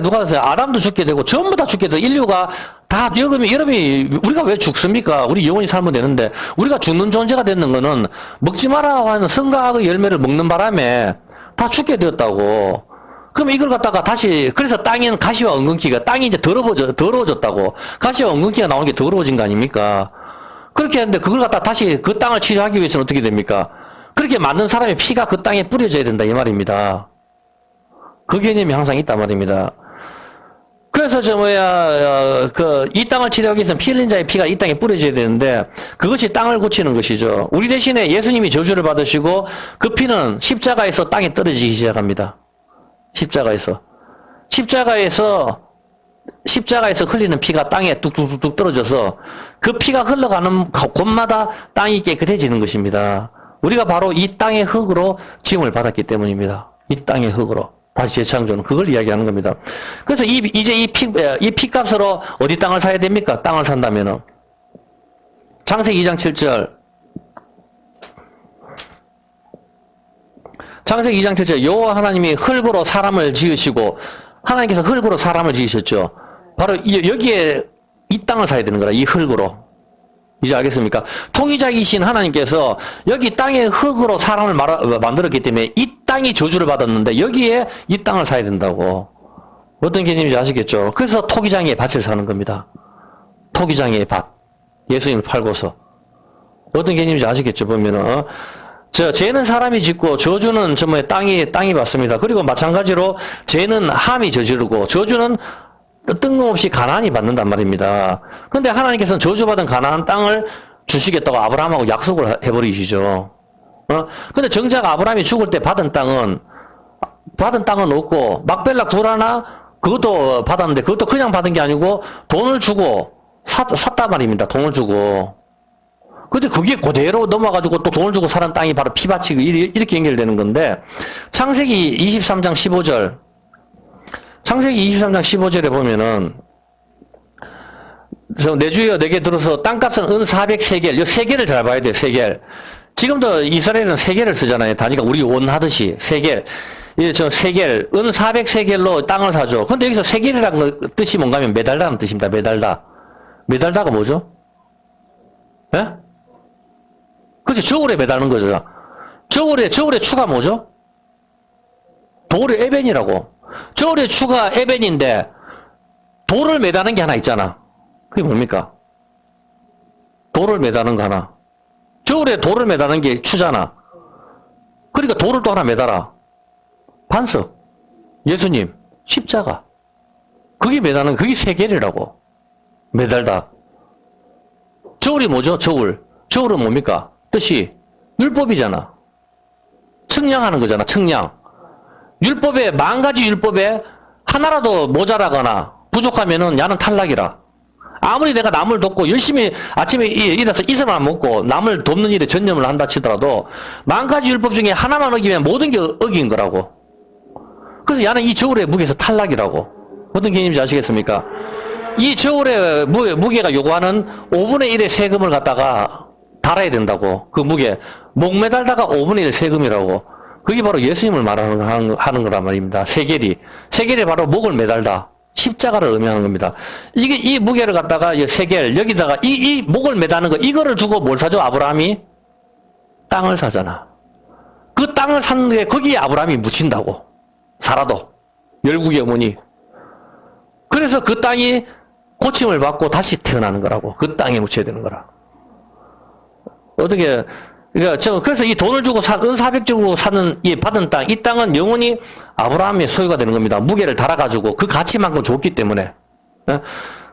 S1: 누가 했어요? 아담도 죽게 되고 전부 다 죽게 되고 인류가 다 여러분이 우리가 왜 죽습니까? 우리 영원히 살면 되는데 우리가 죽는 존재가 되는 거는 먹지 마라 하는 선과악의 열매를 먹는 바람에 다 죽게 되었다고. 그럼 이걸 갖다가 다시 그래서 땅에는 가시와 엉겅퀴가 땅이 이제 더러워졌다고. 가시와 엉겅퀴가 나오는 게 더러워진 거 아닙니까? 그렇게 했는데 그걸 갖다 다시 그 땅을 치료하기 위해서는 어떻게 됩니까? 그렇게 만든 사람의 피가 그 땅에 뿌려져야 된다 이 말입니다. 그 개념이 항상 있단 말입니다. 그래서 이 땅을 치료하기 위해서는 피 흘린 자의 피가 이 땅에 뿌려져야 되는데 그것이 땅을 고치는 것이죠. 우리 대신에 예수님이 저주를 받으시고 그 피는 십자가에서 땅에 떨어지기 시작합니다. 십자가에서 흘리는 피가 땅에 뚝뚝뚝 떨어져서 그 피가 흘러가는 곳마다 땅이 깨끗해지는 것입니다. 우리가 바로 이 땅의 흙으로 지음을 받았기 때문입니다. 이 땅의 흙으로. 다시 재창조는 그걸 이야기하는 겁니다. 그래서 이제 이 피값으로 어디 땅을 사야 됩니까? 땅을 산다면은. 창세기 2장 7절. 창세기 2장 7절. 여호와 하나님이 흙으로 사람을 지으시고 하나님께서 흙으로 사람을 지으셨죠. 바로 여기에 이 땅을 사야 되는 거라. 이 흙으로. 이제 알겠습니까? 통치자이신 하나님께서 여기 땅의 흙으로 사람을 만들었기 때문에 이 땅이 저주를 받았는데 여기에 이 땅을 사야 된다고. 어떤 개념인지 아시겠죠? 그래서 토기장의 밭을 사는 겁니다. 토기장의 밭. 예수님을 팔고서. 어떤 개념인지 아시겠죠? 보면은. 죄는 사람이 짓고 저주는 땅이 받습니다. 그리고 마찬가지로 죄는 함이 저지르고 저주는 뜬금없이 가나안이 받는단 말입니다. 그런데 하나님께서는 저주받은 가나안 땅을 주시겠다고 아브라함하고 약속을 해버리시죠. 근데 정작 아브라함이 죽을 때 받은 땅은 없고 막벨라 구라나 그것도 받았는데 그것도 그냥 받은 게 아니고 돈을 주고 샀단 말입니다. 돈을 주고. 근데 그게 그대로 넘어가지고 또 돈을 주고 사는 땅이 바로 피밭이고 이렇게 연결되는 건데 창세기 23장 15절 창세기 23장 15절에 보면은 내 주여 내게 들어서 땅값은 은 400세겔 이 세겔을 잘 봐야 돼요. 세겔. 지금도 이스라엘은 세겔을 쓰잖아요. 단위가 우리 원 하듯이 세겔. 세겔 은 400세겔로 땅을 사죠. 근데 여기서 세겔이라는 뜻이 뭔가 하면 매달다는 뜻입니다. 매달다가 뭐죠? 예? 그렇지. 저울에 매다는 거죠. 저울의 추가 뭐죠? 돌의 에벤이라고. 저울의 추가 에벤인데 돌을 매다는 게 하나 있잖아. 그게 뭡니까? 돌을 매다는 거 하나. 저울에 돌을 매다는 게 추잖아. 그러니까 돌을 또 하나 매달아. 반석. 예수님. 십자가. 그게 매다는 그게 세겔이라고. 매달다. 저울이 뭐죠? 저울은 뭡니까? 뜻이 율법이잖아. 측량하는 거잖아. 측량. 율법에 10,000가지 율법에 하나라도 모자라거나 부족하면은 야는 탈락이라. 아무리 내가 남을 돕고 열심히 아침에 일어나서 이슬만 먹고 남을 돕는 일에 전념을 한다 치더라도 10,000가지 율법 중에 하나만 어기면 모든 게 어긴 거라고. 그래서 야는 이 저울의 무게에서 탈락이라고. 어떤 개념인지 아시겠습니까? 이 저울의 무게가 요구하는 5분의 1의 세금을 갖다가 달아야 된다고. 그 무게. 목 매달다가 5분의 1 세금이라고. 그게 바로 예수님을 하는 거란 말입니다. 세겔이 바로 목을 매달다. 십자가를 의미하는 겁니다. 이 무게를 갖다가 세겔, 여기다가 이 목을 매다는 거, 이거를 주고 뭘 사죠? 아브라함이? 땅을 사잖아. 그 땅을 샀는데 거기에 아브라함이 묻힌다고. 살아도. 열국의 어머니. 그래서 그 땅이 고침을 받고 다시 태어나는 거라고. 그 땅에 묻혀야 되는 거라. 어떻게, 그러니까 그래서 이 돈을 주고 은사백적으로 사는, 이 받은 땅, 이 땅은 영원히 아브라함의 소유가 되는 겁니다. 무게를 달아가지고 그 가치만큼 줬기 때문에.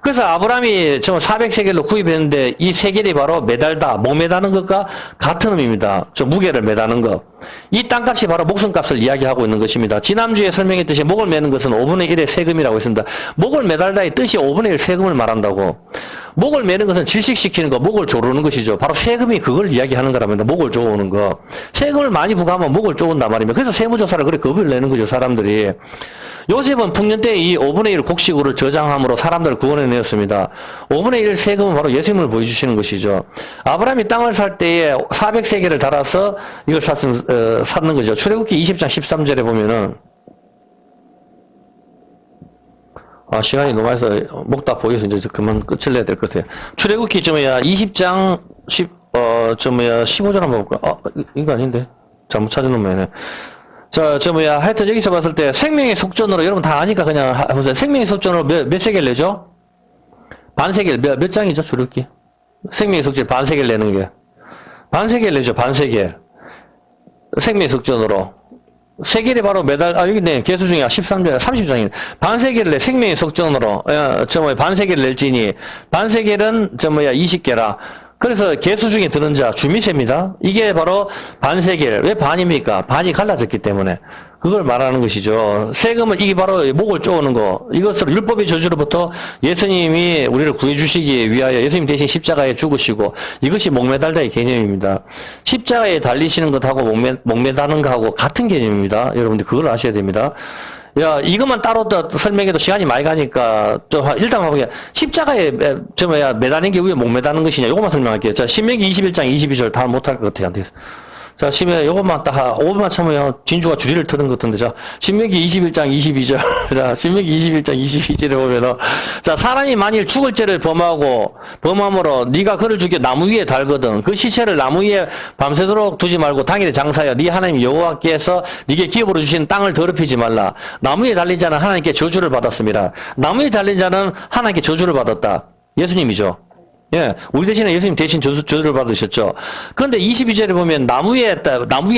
S1: 그래서 아브라함이 400세겔로 구입했는데 이 세겔이 바로 매달다, 목 매다는 것과 같은 의미입니다. 무게를 매다는 것. 이 땅값이 바로 목숨값을 이야기하고 있는 것입니다. 지난주에 설명했듯이 목을 매는 것은 5분의 1의 세금이라고 했습니다. 목을 매달다의 뜻이 5분의 1 세금을 말한다고. 목을 매는 것은 질식시키는 거, 목을 조르는 것이죠. 바로 세금이 그걸 이야기하는 거랍니다. 목을 조르는 거. 세금을 많이 부과하면 목을 조른단 말입니다. 그래서 세무조사를 그렇게 겁을 내는 거죠, 사람들이. 요셉은 풍년 때 이 5분의 1 곡식으로 저장함으로 사람들을 구원해내었습니다. 5분의 1 세금은 바로 예수님을 보여주시는 것이죠. 아브라함이 땅을 살 때에 400세겔을 달아서 이걸 샀는 거죠. 출애굽기 20장 13절에 보면은, 시간이 너무 많아서 목 다 보여서 이제 그만 끝을 내야 될 것 같아요. 출애굽기 20장 15절 한번 볼까? 이거 아닌데? 잘못 찾아놓으면. 하여튼 여기서 봤을 때 생명의 속전으로, 여러분 다 아니까 그냥 보세요. 생명의 속전으로 몇 세겔 내죠? 반세겔, 몇 장이죠, 출애굽기? 생명의 속전 반세겔 내는 게. 반세겔 내죠, 반세겔. 생명의 속전으로. 세겔이 바로 매달, 여기 있네. 개수 중에 13장, 30장이네. 반세겔을 내, 생명의 속전으로. 반세겔을 낼지니, 반세겔은 20개라. 그래서 개수 중에 드는 자, 주미세입니다. 이게 바로 반세겔. 왜 반입니까? 반이 갈라졌기 때문에. 그걸 말하는 것이죠. 세금은 이게 바로 목을 쪼는 거. 이것으로 율법의 저주로부터 예수님이 우리를 구해주시기 위하여 예수님 대신 십자가에 죽으시고, 이것이 목매달다의 개념입니다. 십자가에 달리시는 것하고 목매다는 것하고 같은 개념입니다. 여러분들 그걸 아셔야 됩니다. 이것만 따로 설명해도 시간이 많이 가니까, 일단 한번 십자가에, 매다는 게 왜 목 매다는 것이냐, 요것만 설명할게요. 신명기 21장 22절 다 못할 것 같아요. 요것만 딱, 5분만 참으면 진주가 주리를 트는 것 같은데, 신명기 21장 22절. 신명기 21장 22절에 보면은, 사람이 만일 죽을 죄를 범함으로 네가 그를 죽여 나무 위에 달거든. 그 시체를 나무 위에 밤새도록 두지 말고 당일에 장사하여 네 하나님 여호와께서 네게 기업으로 주신 땅을 더럽히지 말라. 나무 위에 달린 자는 하나님께 저주를 받았습니다. 나무 위에 달린 자는 하나님께 저주를 받았다. 예수님이죠. 우리 대신에 예수님 대신 저주를 받으셨죠. 그런데 22절에 보면 나무에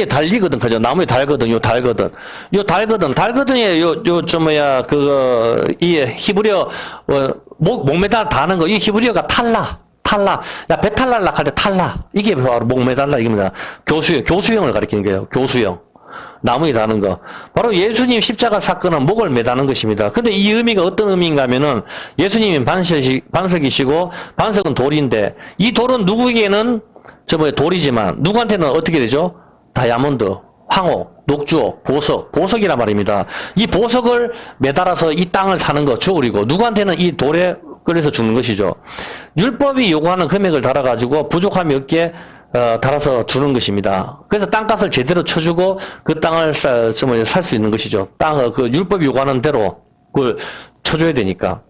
S1: 달리거든, 그죠? 나무에 달거든, 달거든에, 이 히브리어, 목매달 다는 거, 이 히브리어가 탈라. 배탈날락 할 때 탈라. 이게 바로 목매달라, 이겁니다. 교수형을 가리키는 거예요, 교수형. 나무에 다는 거. 바로 예수님 십자가 사건은 목을 매다는 것입니다. 근데 이 의미가 어떤 의미인가 하면은 예수님이 반석이시고 반석은 돌인데 이 돌은 누구에게는 돌이지만 누구한테는 어떻게 되죠? 다이아몬드, 황호, 녹주, 보석이란 말입니다. 이 보석을 매달아서 이 땅을 사는 거 저울이고 누구한테는 이 돌에 끌려서 죽는 것이죠. 율법이 요구하는 금액을 달아가지고 부족함이 없게 달아서 주는 것입니다. 그래서 땅값을 제대로 쳐주고 그 땅을 살 수 있는 것이죠. 율법이 요구하는 대로 그걸 쳐줘야 되니까.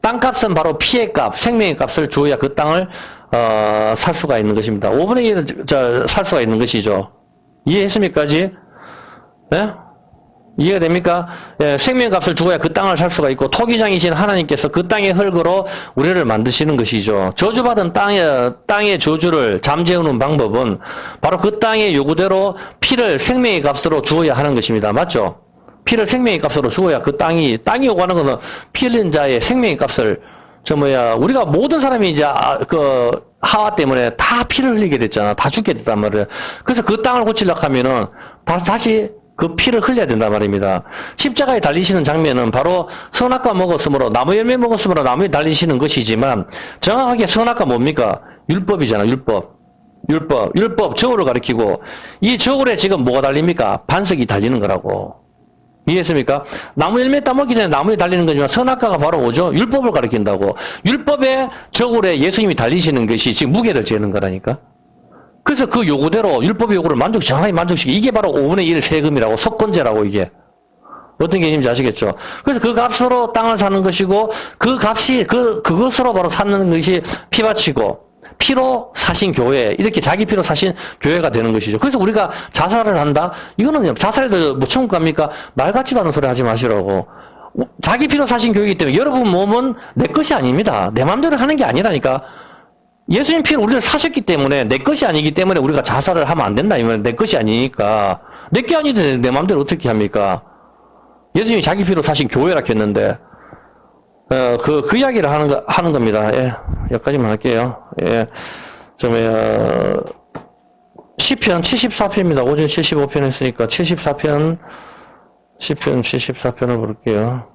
S1: 땅값은 바로 피해 값, 생명의 값을 줘야 그 땅을, 살 수가 있는 것입니다. 5분의 1을 살 수가 있는 것이죠. 이해했습니까지? 네? 이해가 됩니까? 생명값을 주어야 그 땅을 살 수가 있고 토기장이신 하나님께서 그 땅의 흙으로 우리를 만드시는 것이죠. 저주받은 땅의 저주를 잠재우는 방법은 바로 그 땅의 요구대로 피를 생명의 값으로 주어야 하는 것입니다. 맞죠? 피를 생명의 값으로 주어야 그 땅이 요구하는 것은 피 흘린 자의 생명의 값을 우리가 모든 사람이 이제 하와 때문에 다 피를 흘리게 됐잖아. 다 죽게 됐단 말이에요. 그래서 그 땅을 고치려고 하면은 다시 그 피를 흘려야 된단 말입니다. 십자가에 달리시는 장면은 바로 선악과 먹었으므로, 나무 열매 먹었으므로 나무에 달리시는 것이지만, 정확하게 선악과 뭡니까? 율법이잖아, 율법, 저울을 가리키고, 이 저울에 지금 뭐가 달립니까? 반석이 달리는 거라고. 이해했습니까? 나무 열매 따먹기 전에 나무에 달리는 거지만, 선악과가 바로 뭐죠? 율법을 가리킨다고. 율법의 저울에 예수님이 달리시는 것이 지금 무게를 재는 거라니까. 그래서 그 요구대로 율법의 요구를 정확히 만족시키기. 이게 바로 5분의 1 세금이라고, 석권제라고 이게. 어떤 개념인지 아시겠죠? 그래서 그 값으로 땅을 사는 것이고 그 값이 그것으로 바로 사는 것이 피바치고 피로 사신 교회, 이렇게 자기 피로 사신 교회가 되는 것이죠. 그래서 우리가 자살을 한다? 이거는 자살해도 뭐 천국 갑니까? 말 같지도 않은 소리 하지 마시라고. 자기 피로 사신 교회이기 때문에 여러분 몸은 내 것이 아닙니다. 내 마음대로 하는 게 아니라니까. 예수님 피로 우리를 사셨기 때문에 내 것이 아니기 때문에 우리가 자살을 하면 안 된다. 이면 내 것이 아니니까. 내 게 아닌데 내 마음대로 어떻게 합니까? 예수님이 자기 피로 사신 교회라 했는데, 그 이야기를 하는 겁니다. 예. 여기까지만 할게요. 예. 시편 74편입니다. 오전 75편 했으니까 74편, 시편 74편을 볼게요.